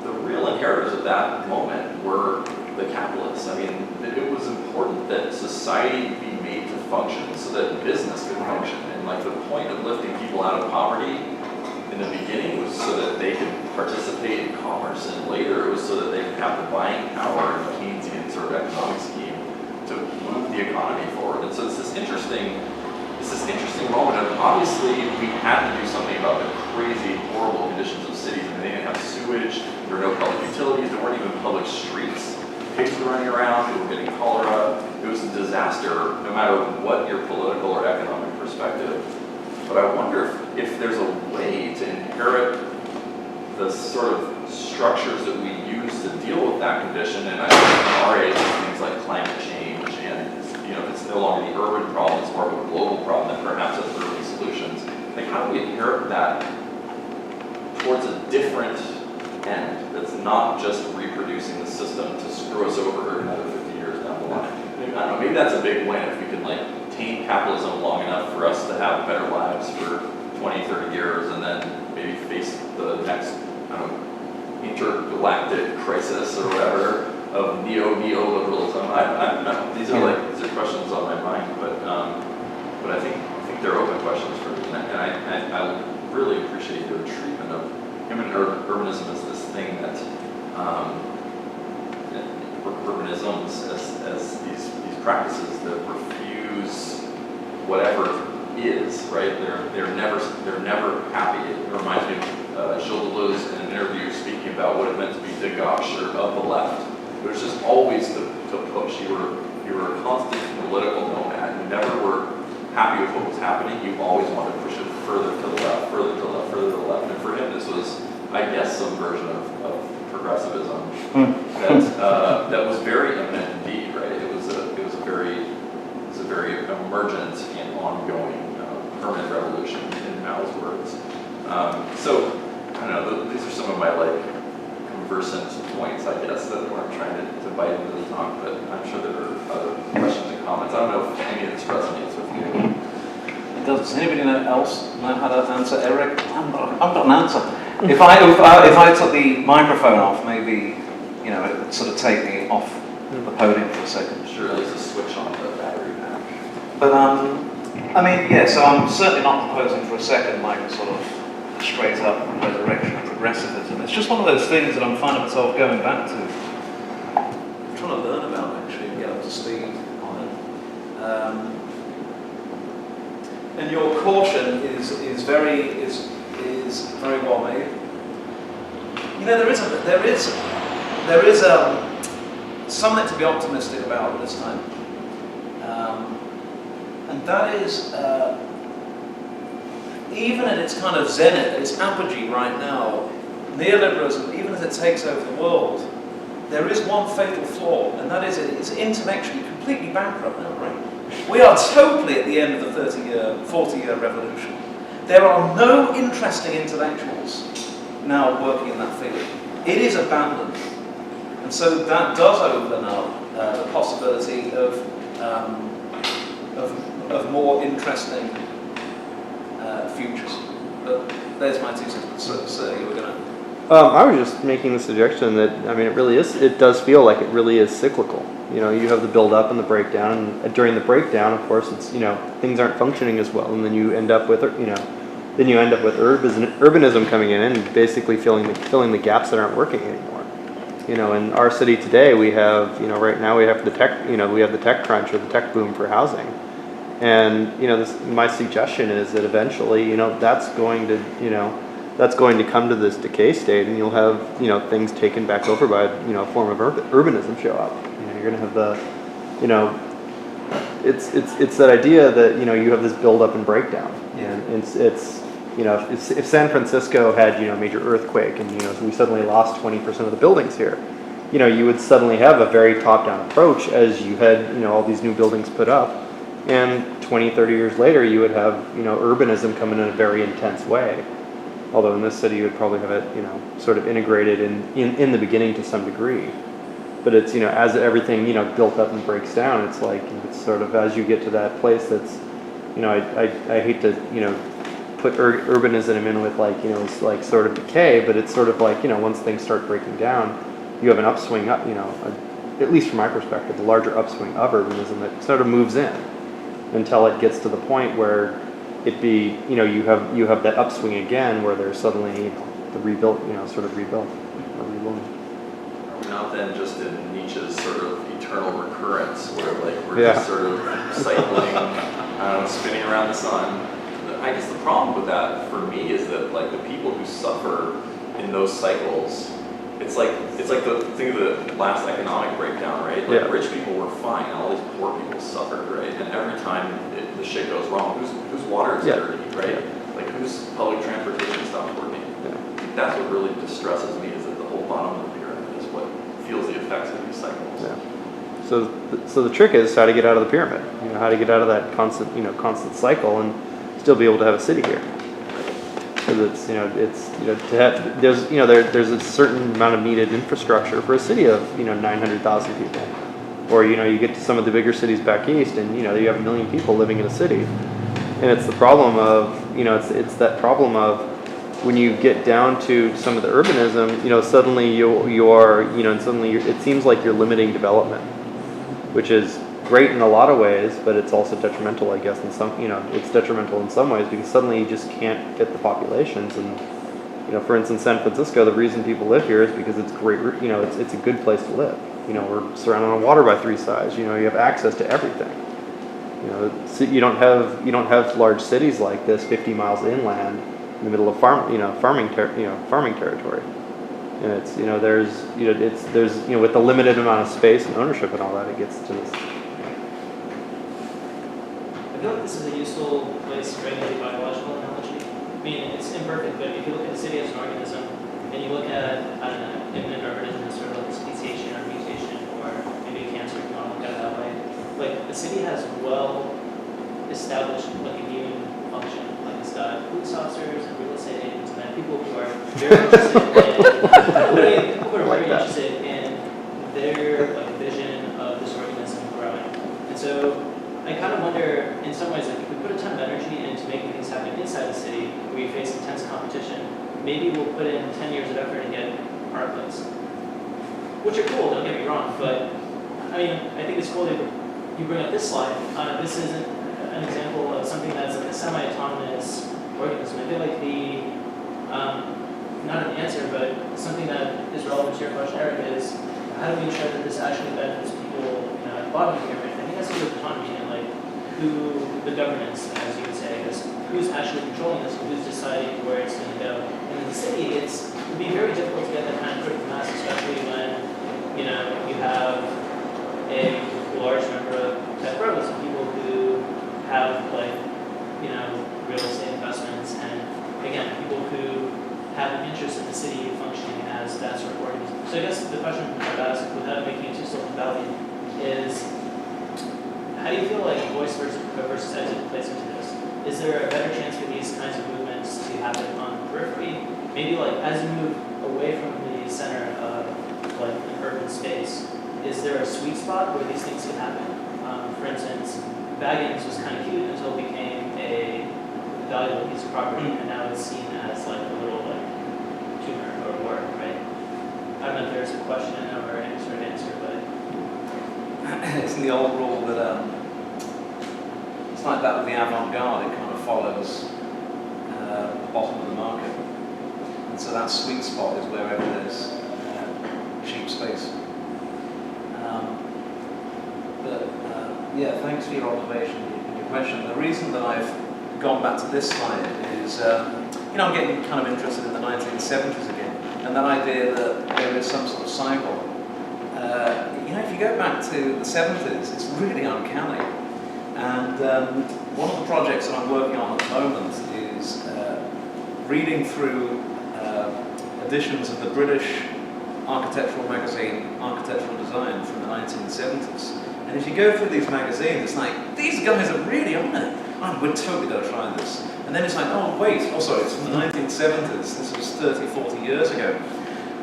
The real inheritors of that moment were the capitalists. I mean, it was important that society be made to function so that business could function. And like the point of lifting people out of poverty in the beginning was so that they could participate in commerce, and later it was so that they could have the buying power in a Keynesian sort of economic scheme to move the economy forward. And so it's this interesting moment. And obviously we had to do something about the crazy, horrible conditions of cities. I mean, they didn't have sewage, there were no public utilities, there weren't even public streets. Pigs were running around, people were getting cholera. It was a disaster, no matter what your political or economic perspective. But I wonder if there's a way to inherit the sort of structures that we use to deal with that condition. And I think in our age, things like climate change, and you know, it's no longer the urban problem, it's more of a global problem that perhaps has early solutions. Like, how do we inherit that towards a different end that's not just reproducing the system to screw us over another 50 years down the line? I don't know, maybe that's a big win if we can like tame capitalism long enough for us to have better lives for 20, 30 years, and then maybe face the next, I don't know, intergalactic crisis or whatever of neoliberalism. These are questions on my mind, but I think they're open questions for me, and I really appreciate your treatment of immanent urbanism as this thing that urbanisms as these practices that refuse whatever is, right? They're never happy. It reminds me of Gilles Deleuze in an interview speaking about what it meant to be de gauche or of the left. It was just always to push. You were a constant political nomad. You never were happy with what was happening. You always wanted to push it further to the left, further to the left, further to the left. And for him, this was, I guess, some version of progressivism that was very imminent indeed, right? It was a very emergent and ongoing permanent revolution in Mao's words. So I don't know. These are some of my conversant points, I guess, that I'm trying to bite into the talk. But I'm sure there are other questions and comments. I don't know if any of this resonates with you. Does anybody else know how to answer Eric? I've got an answer. If I took the microphone off, maybe, you know, it would sort of take me off the podium for a second. Sure, there's a switch on the battery pack. But I mean, yeah. So I'm certainly not proposing for a second like a sort of straight up resurrection of progressivism. It's just one of those things that I'm finding myself going back to. I'm trying to learn about actually and get up to speed on it. And your caution is very well made. You know, there is something to be optimistic about this time, and that is even at its kind of zenith, its apogee right now, neoliberalism, even as it takes over the world, there is one fatal flaw, and that is it's intellectually completely bankrupt now, right? We are totally at the end of the 40-year revolution. There are no interesting intellectuals now working in that field. It is abandoned. And so that does open up the possibility of more interesting futures. But there's my 2 cents. So you were going to... I was just making the suggestion that, I mean, it does feel like it really is cyclical. You know, you have the build up and the breakdown, and during the breakdown, of course, it's, you know, things aren't functioning as well, and then you end up with, urbanism coming in and basically filling the gaps that aren't working anymore. You know, in our city today, we have, you know, right now we have the tech crunch or the tech boom for housing. And, you know, my suggestion is that eventually, you know, that's going to come to this decay state, and you'll have, you know, things taken back over by, you know, a form of urbanism show up. You know, you're going to have the, you know, it's that idea that, you know, you have this build up and breakdown. And it's you know, if San Francisco had, you know, a major earthquake and, you know, we suddenly lost 20% of the buildings here, you know, you would suddenly have a very top-down approach as you had, you know, all these new buildings put up. And 20, 30 years later, you would have, you know, urbanism come in a very intense way. Although in this city, you would probably have it, you know, sort of integrated in the beginning to some degree. But it's, you know, as everything, you know, built up and breaks down, it's like, it's sort of as you get to that place that's, you know, I hate to, you know, put urbanism in with like, you know, it's like sort of decay, but it's sort of like, you know, once things start breaking down, you have an upswing up, you know, at least from my perspective, a larger upswing of urbanism that sort of moves in until it gets to the point where it be, you know, you have that upswing again where there's suddenly, you know, the rebuilt, you know, sort of rebuilt or rebuilding. Are we not then just in Nietzsche's sort of eternal recurrence where like we're Yeah. just sort of cycling, spinning around the sun? I guess the problem with that for me is that like the people who suffer in those cycles, it's like the thing of the last economic breakdown, right? Like Yeah. rich people were fine, and all these poor people suffered, right? And every time the shit goes wrong, whose water is Yeah. dirty, right? Like whose public transportation stopped working. Yeah. That's what really distresses me, is that the whole bottom of the pyramid is what feels the effects of these cycles. Yeah. So the trick is how to get out of the pyramid. You know, how to get out of that constant cycle and still be able to have a city here. Because there's a certain amount of needed infrastructure for a city of, you know, 900,000 people. Or, you know, you get to some of the bigger cities back east and, you know, you have 1 million people living in a city. And it's the problem of, you know, it's that problem of when you get down to some of the urbanism, you know, suddenly you are, you know, and suddenly it seems like you're limiting development, which is great in a lot of ways, but it's also detrimental, I guess, in some, you know, it's detrimental in some ways because suddenly you just can't get the populations. And, you know, for instance, San Francisco, the reason people live here is because it's great, you know, it's a good place to live. You know, we're surrounded on water by 3 sides. You know, you have access to everything. You know, so you don't have large cities like this 50 miles inland in the middle of farming territory. And it's, you know, there's with the limited amount of space and ownership and all that, it gets to this. I feel like this is a useful place to bring a biological analogy. I mean, it's imperfect, but if you look at the city as an organism, and you look at, I don't know, immanent urbanism as sort of like a speciation or mutation, or maybe a cancer if you want to look at it that way. Like, the city has well-established, like, immune function. Like, it's got police officers and real estate agents, and then people who are very interested in their like vision of this organism growing. And so I kind of wonder, in some ways, like if we put a ton of energy into making things happen inside the city, where we face intense competition, maybe we'll put in 10 years of effort and get parklets, which are cool, don't get me wrong, but I mean, I think it's cool that you bring up this slide. This isn't an example of something that's like a semi-autonomous organism. I feel like not an answer, but something that is relevant to your question, Eric, is how do we ensure that this actually benefits people, at the bottom of the pyramid? I think that's to do with autonomy and like who the governance, as you would say, is who's actually controlling this, who's deciding where it's going to go. And in the city, it would be very difficult to get that kind of critical mass, especially when you have a large number of tech bros and people who have real estate investments, and again, people who have an interest in the city functioning as that sort of organism. So I guess the question I've asked, without making it too Silicon Valley, is how do you feel like voice versus exit plays into this? Is there a better chance for these kinds of movements to happen on the periphery? Maybe as you move away from the center of an urban space, is there a sweet spot where these things can happen? For instance, baggings was kind of cute until it became a valuable piece of property, and now it's seen as a little tumor or work, right? I don't know if there's a question or any sort of answer, but it's in the old rule that it's like that with the avant-garde. It kind of follows the bottom of the market, and so that sweet spot is wherever there's cheap space. Yeah, thanks for your observation and your question. The reason that I've gone back to this slide is, I'm getting kind of interested in the 1970s again, and that idea that there is some sort of cycle. If you go back to the 70s, it's really uncanny. And one of the projects that I'm working on at the moment is reading through editions of the British architectural magazine, Architectural Design, from the 1970s. And if you go through these magazines, it's like, these guys are really on it. We're totally going to try this. And then it's like, sorry, it's from the 1970s. This was 30, 40 years ago.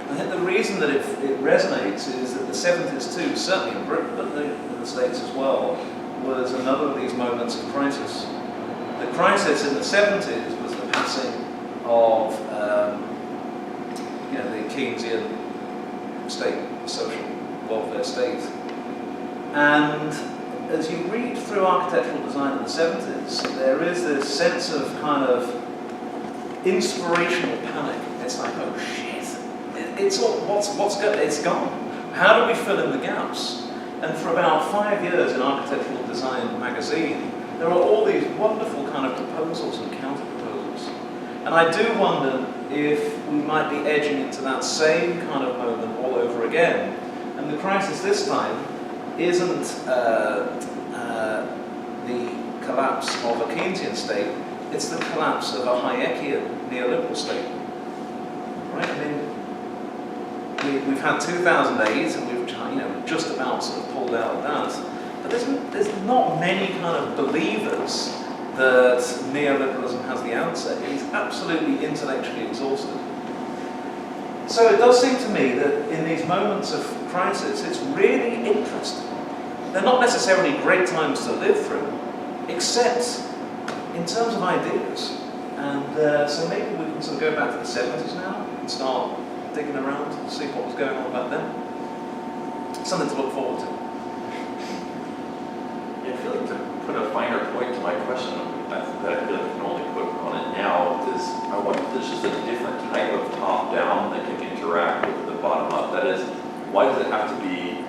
I think the reason that it resonates is that the 70s too, certainly in Britain, but in the States as well, was another of these moments of crisis. The crisis in the 70s was the passing of the Keynesian state, social welfare state. And as you read through architectural design in the 70s, there is this sense of kind of inspirational panic. It's like, oh shit, it's all, what's good? It's gone. How do we fill in the gaps? And for about 5 years in Architectural Design magazine, there are all these wonderful kind of proposals and counter-proposals. And I do wonder if we might be edging into that same kind of moment all over again. And the crisis this time isn't the collapse of a Keynesian state, it's the collapse of a Hayekian neoliberal state. Right? I mean, we've had 2008 and we've just about sort of pulled out of that. But there's not many kind of believers that neoliberalism has the answer. It's absolutely intellectually exhausted. So it does seem to me that in these moments of crisis, it's really interesting. They're not necessarily great times to live through, except in terms of ideas. And so maybe we can sort of go back to the 70s now and start digging around to see what was going on back then. Something to look forward to. Yeah, I feel like to put a finer point to my question that I feel like I can only put on it now is, I wonder if there's just a different type of top-down that can interact with the bottom-up. That is, why does it have to be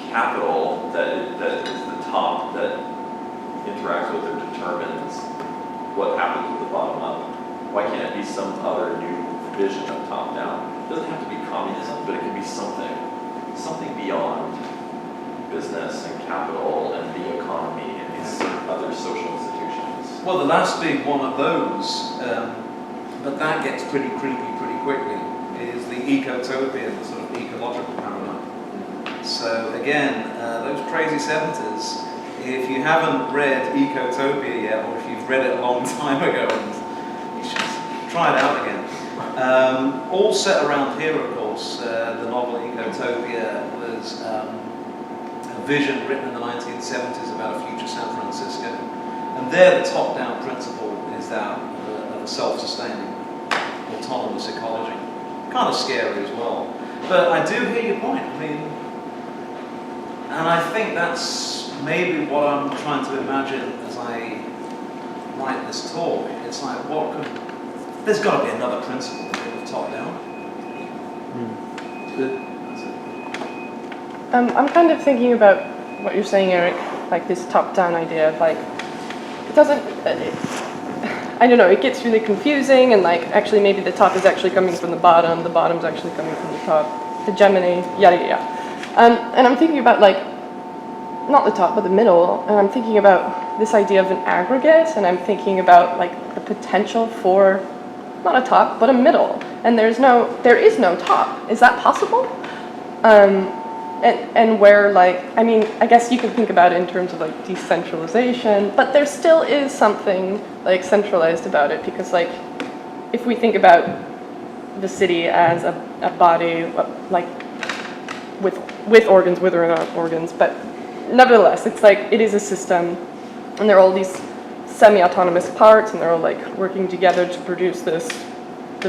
capital that is the top that interacts with or determines what happens with the bottom-up? Why can't it be some other new vision of top-down? It doesn't have to be communism, but it can be something beyond business and capital and the economy and these other social institutions. Well, the last big one of those, but that gets pretty creepy pretty quickly, is the ecotopian, the sort of ecological paradigm. So again, those crazy 70s, if you haven't read Ecotopia yet, or if you've read it a long time ago, you should try it out again. All set around here, of course. The novel Ecotopia was a vision written in the 1970s about a future San Francisco. And there the top-down principle is that of a self-sustaining, autonomous ecology. Kind of scary as well. But I do hear your point. I mean, And I think that's maybe what I'm trying to imagine as I write this talk. It's like, there's got to be another principle of top-down. Good. I'm kind of thinking about what you're saying, Eric, like this top-down idea of like, it doesn't, I don't know, it gets really confusing, and like actually maybe the top is actually coming from the bottom's actually coming from the top, hegemony, yada yada yada. And I'm thinking about like, not the top, but the middle, and I'm thinking about this idea of an aggregate, and I'm thinking about like the potential for not a top, but a middle. And there is no top. Is that possible? And where like, I mean, I guess you can think about it in terms of like decentralization, but there still is something like centralized about it, because like, if we think about the city as a body, like with organs, with or without organs, but nevertheless, it's like, it is a system, and there are all these semi-autonomous parts, and they're all like working together to produce this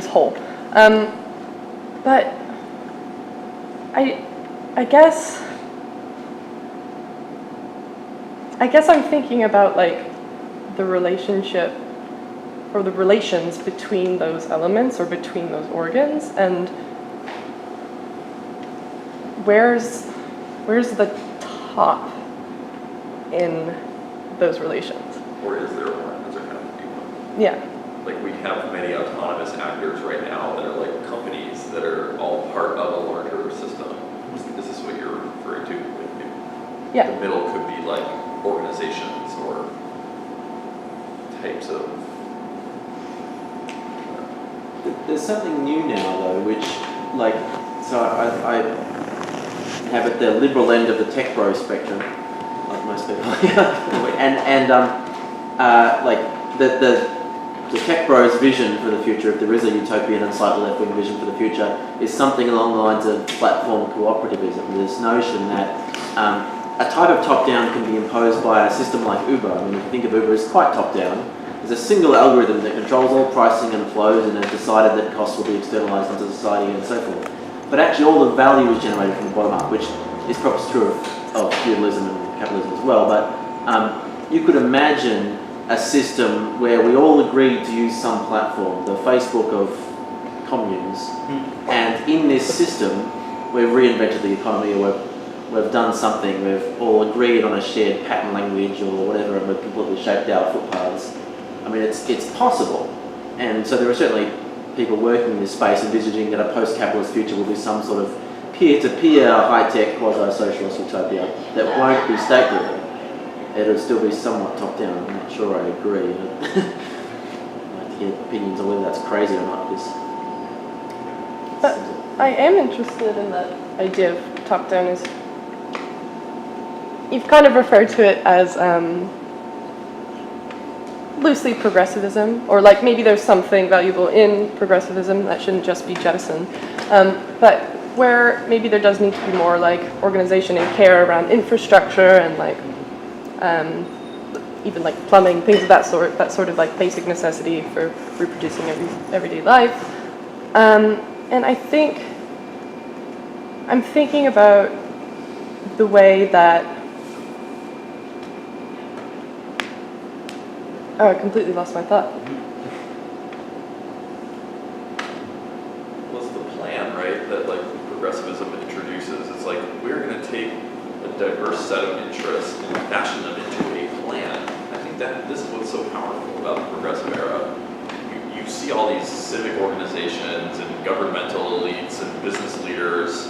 whole. But I guess I'm thinking about like the relationship or the relations between those elements or between those organs, and where's the top in those relations? Or is there one? Is there kind of deep one? Yeah. Like we have many autonomous actors right now that are like companies that are all part of a larger system. Is this what you're referring to? Like Yeah. the middle could be like organizations or types of. There's something new now though, which like, so I have at the liberal end of the tech bro spectrum, like most people, and like the tech bro's vision for the future, if there is a utopian and slightly left-wing vision for the future, is something along the lines of platform cooperativism. This notion that a type of top-down can be imposed by a system like Uber. I mean, if you think of Uber as quite top-down, there's a single algorithm that controls all pricing and flows and has decided that costs will be externalized into society and so forth. But actually all the value is generated from the bottom up, which is perhaps true of feudalism and capitalism as well. But you could imagine a system where we all agreed to use some platform, the Facebook of communes, and in this system we've reinvented the economy, or we've done something, we've all agreed on a shared pattern language or whatever, and we've completely shaped our footpaths. I mean, it's possible, and so there are certainly people working in this space envisaging that a post-capitalist future will be some sort of peer-to-peer, high-tech, quasi-socialist utopia that won't be state-driven. It'll still be somewhat top-down. I'm not sure I agree. I'd like to get opinions on whether that's crazy or not, because... But I am interested in that idea of top-down. Is you've kind of referred to it as loosely progressivism, or like maybe there's something valuable in progressivism that shouldn't just be jettisoned, but where maybe there does need to be more like organization and care around infrastructure and like even like plumbing, things of that sort of like basic necessity for reproducing everyday life. And I think I'm thinking about the way that I completely lost my thought. What's the plan, right, that like progressivism introduces? It's like, we're going to take a diverse set of interests and fashion them into a plan. I think that this is what's so powerful about the progressive era. You see all these civic organizations and governmental elites and business leaders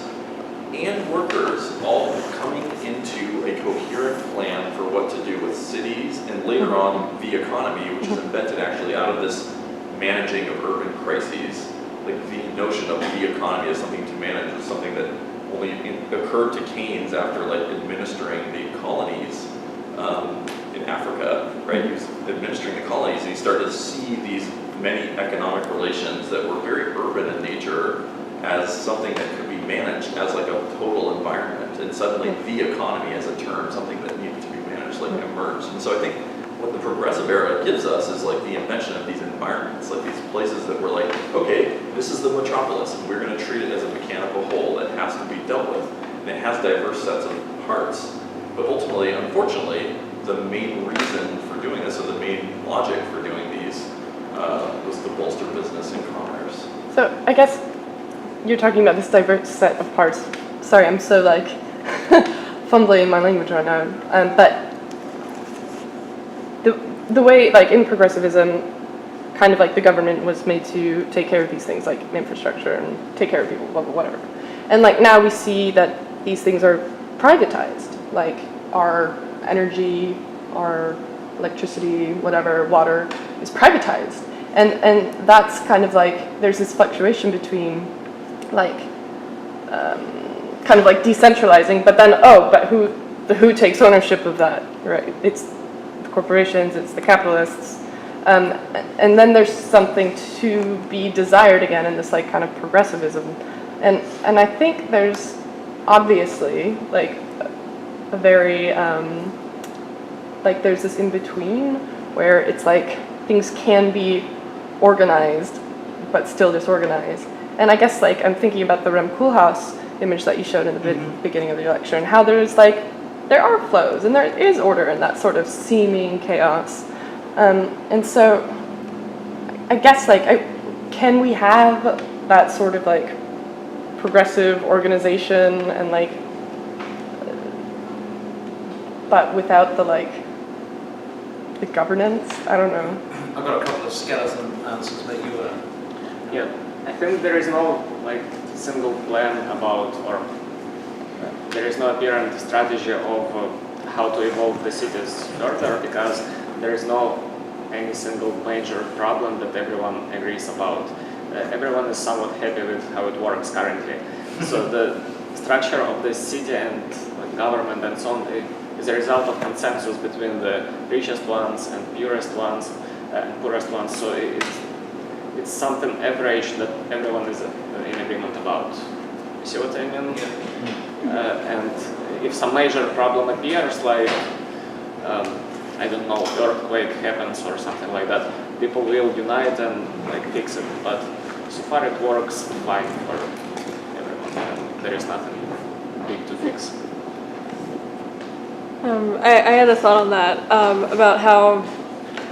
and workers all coming into a coherent plan for what to do with cities and later on the economy, which is invented actually out of this managing of urban crises. Like the notion of the economy as something to manage was something that only occurred to Keynes after like administering the colonies in Africa, right? He was administering the colonies and he started to see these many economic relations that were very urban in nature as something that could be managed as like a total environment, and suddenly the economy as a term, something that needed to be managed, like emerged. And so I think what the progressive era gives us is like the invention of these environments, like these places that we're like, okay, this is the metropolis, and we're going to treat it as a mechanical whole that has to be dealt with, and it has diverse sets of parts. But ultimately, unfortunately, the main reason for doing this, or the main logic for doing these, was to bolster business and commerce. So I guess you're talking about this diverse set of parts. Sorry, I'm so like fumbling in my language right now. But the way, like in progressivism, kind of like the government was made to take care of these things, like infrastructure and take care of people, blah, blah, whatever. And like now we see that these things are privatized, like our energy, our electricity, whatever, water is privatized. And that's kind of like, there's this fluctuation between like, kind of like decentralizing, but then, but who takes ownership of that, right? It's the corporations, it's the capitalists. And then there's something to be desired again in this like kind of progressivism. And I think there's obviously like a very, like there's this in-between where it's like things can be organized but still disorganized. And I guess like I'm thinking about the Rem Koolhaas image that you showed in the beginning of the lecture, and how there's like, there are flows and there is order in that sort of seeming chaos. And so I guess like, can we have that sort of like progressive organization and like, but without the like, the governance? I don't know. I've got a couple of skeleton answers, but you were. Yeah, I think there is no like single plan about, or there is no apparent strategy of how to evolve the cities further, because there is no any single major problem that everyone agrees about. Everyone is somewhat happy with how it works currently. So the structure of the city and like, government and so on is a result of consensus between the richest ones and poorest ones. So it's something average that everyone is in agreement about. You see what I mean? Yeah. And if some major problem appears, like I don't know, earthquake happens or something like that, people will unite and like fix it. But so far it works fine for everyone, and there is nothing big to fix. I had a thought on that about how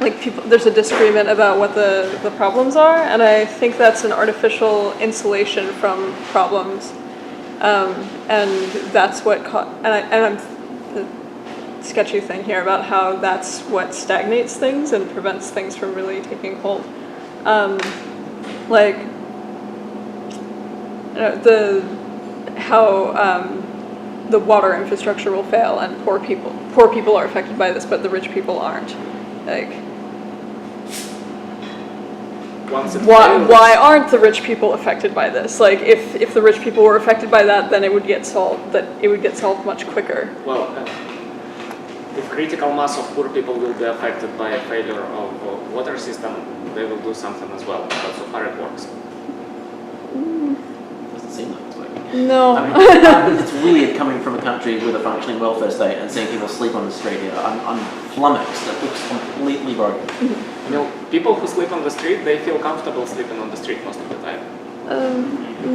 like people, there's a disagreement about what the problems are, and I think that's an artificial insulation from problems, and that's what I'm the sketchy thing here about how that's what stagnates things and prevents things from really taking hold. Like the water infrastructure will fail and poor people are affected by this, but the rich people aren't. Like, why aren't the rich people affected by this? Like, if the rich people were affected by that, then it would get solved. That it would get solved much quicker. Well, if critical mass of poor people will be affected by a failure of water system, they will do something as well. But so far it works. Doesn't seem like it's working. No. I mean, it's weird coming from a country with a functioning welfare state and seeing people sleep on the street here. I'm flummoxed. It looks completely broken. You know, people who sleep on the street, they feel comfortable sleeping on the street most of the time.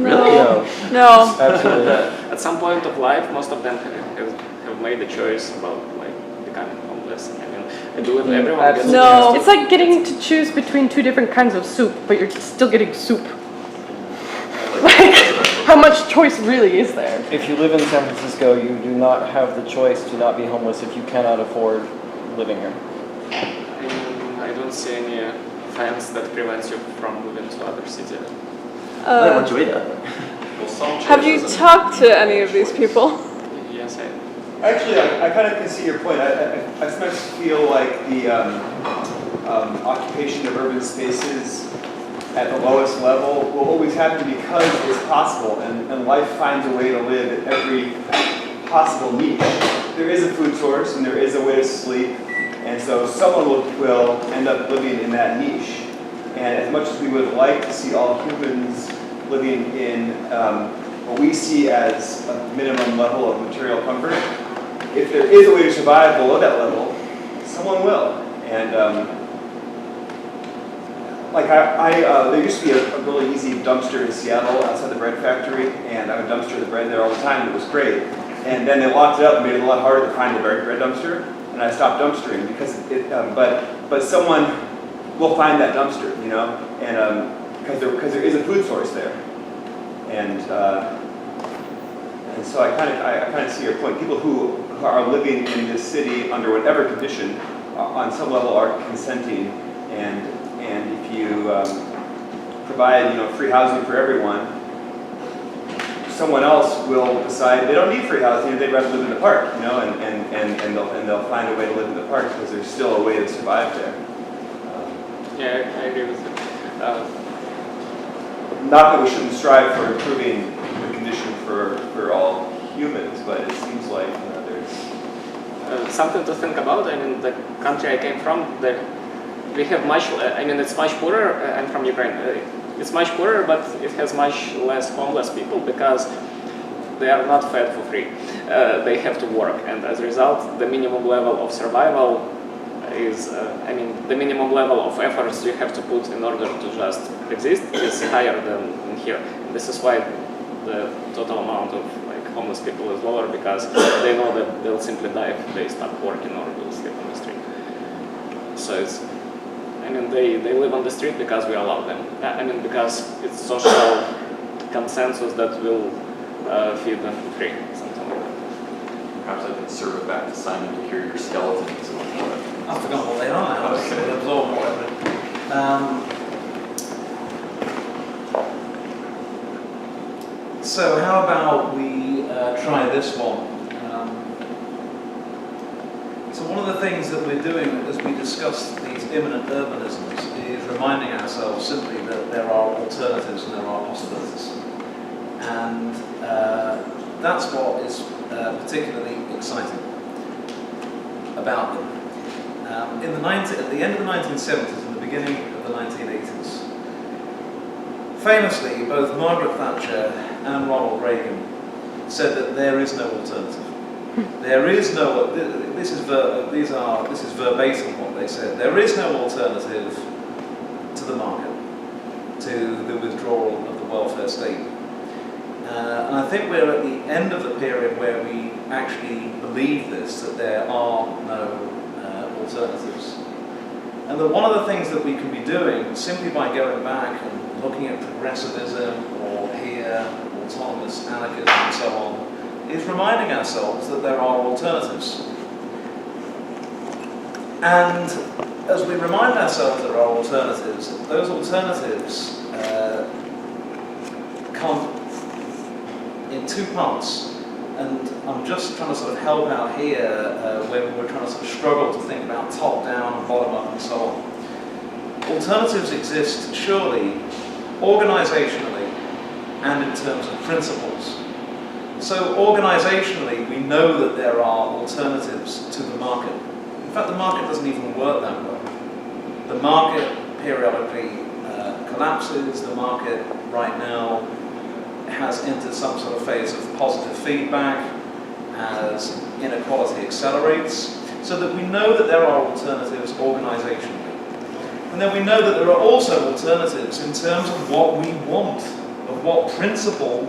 No. No. Absolutely. At some point of life, most of them have made the choice about like becoming homeless. I mean, I do it. Everyone gets No. It's like getting to choose between two different kinds of soup, but you're still getting soup. Like, how much choice really is there? If you live in San Francisco, you do not have the choice to not be homeless if you cannot afford living here. I don't see any fence that prevents you from moving to other cities. I don't want you either. Well, some Have you choices- talked to any of these people? Yes, Actually, I kind of can see your point. I sometimes feel like the occupation of urban spaces at the lowest level will always happen because it's possible, and life finds a way to live at every possible niche. There is a food source, and there is a way to sleep, and so someone will end up living in that niche. And as much as we would like to see all humans living in what we see as a minimum level of material comfort, if there is a way to survive below that level, someone will. And there used to be a really easy dumpster in Seattle outside the bread factory, and I would dumpster the bread there all the time, and it was great. And then they locked it up and made it a lot harder to find the red dumpster. And I stopped dumpstering because but someone will find that dumpster, you know, and because there is a food source there. And so I kind of see your point. People who are living in this city under whatever condition, on some level, are consenting. And if you provide, you know, free housing for everyone, someone else will decide they don't need free housing and they'd rather live in the park, you know, and they'll find a way to live in the park because there's still a way to survive there. Yeah, I agree with you. Not that we shouldn't strive for improving the condition for all humans, but it seems like there's Something to think about. I mean, the country I came from, we have much. I mean, it's much poorer. I'm from Ukraine. It's much poorer, but it has much less homeless people because they are not fed for free. They have to work, and as a result, the minimum level of survival is, I mean, the minimum level of efforts you have to put in order to just exist is higher than in here. This is why the total amount of homeless people is lower, because they know that they'll simply die if they stop working or will sleep on the street. So it's, I mean, they live on the street because we allow them. I mean, because it's social consensus that will feed them for free, something like that. Perhaps I can serve it back to Simon to hear your skeletons. I've forgotten what they are now. Okay. They absorb whatever. So how about we try this one? So one of the things that we're doing as we discuss these immanent urbanisms is reminding ourselves simply that there are alternatives and there are possibilities. And that's what is particularly exciting about them. At the end of the 1970s and the beginning of the 1980s, famously, both Margaret Thatcher and Ronald Reagan said that there is no alternative. There is no. This is verbatim what they said. There is no alternative to the market, to the withdrawal of the welfare state. And I think we're at the end of the period where we actually believe this, that there are no alternatives. And that one of the things that we can be doing, simply by going back and looking at progressivism or here, autonomous anarchism and so on, is reminding ourselves that there are alternatives. And as we remind ourselves there are alternatives, those alternatives come in two parts. And I'm just trying to sort of help out here where we're trying to sort of struggle to think about top down and bottom up and so on. Alternatives exist surely organizationally and in terms of principles. So organizationally, we know that there are alternatives to the market. In fact, the market doesn't even work that way. The market periodically collapses. The market right now has entered some sort of phase of positive feedback as inequality accelerates, so that we know that there are alternatives organizationally. And then we know that there are also alternatives in terms of what we want, of what principle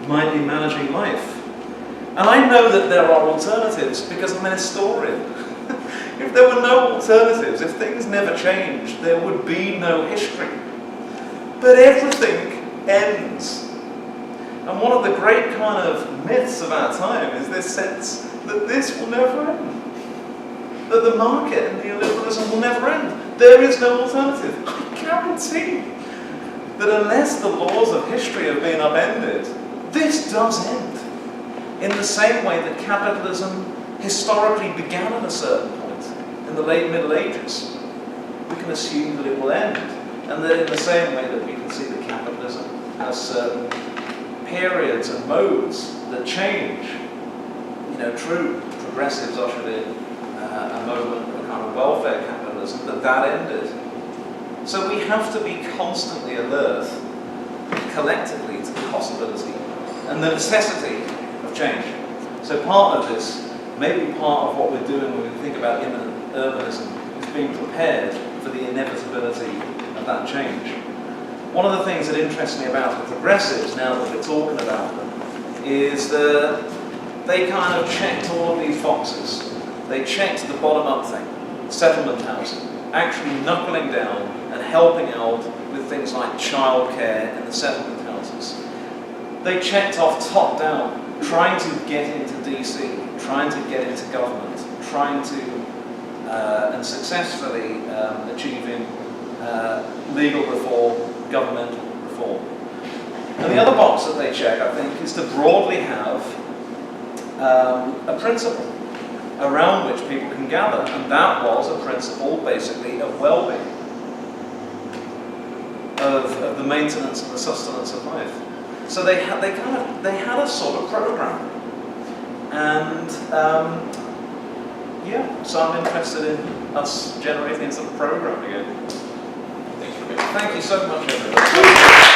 might be managing life. And I know that there are alternatives because I'm an historian. If there were no alternatives, if things never changed, there would be no history. But everything ends. And one of the great kind of myths of our time is this sense that this will never end. That the market and neoliberalism will never end. There is no alternative. I guarantee that unless the laws of history have been upended, this does end. In the same way that capitalism historically began at a certain point, in the late Middle Ages, we can assume that it will end. And that in the same way that we can see that capitalism has certain periods and modes that change. You know, true progressives ushered in a moment of a kind of welfare capitalism that ended. So we have to be constantly alert, collectively, to the possibility and the necessity of change. So part of this, maybe part of what we're doing when we think about immanent urbanism, is being prepared for the inevitability of that change. One of the things that interests me about the progressives, now that we're talking about them, is that they kind of checked all of these boxes. They checked the bottom-up thing, settlement housing, actually knuckling down and helping out with things like childcare in the settlement houses. They checked off top-down, trying to get into DC, trying to get into government, trying to, and successfully achieving legal reform, governmental reform. And the other box that they check, I think, is to broadly have a principle around which people can gather, and that was a principle, basically, of well-being, of the maintenance and the sustenance of life. So they had a sort of program, and yeah. So I'm interested in us generating a sort of program again. Thanks for being Thank you so much, everybody.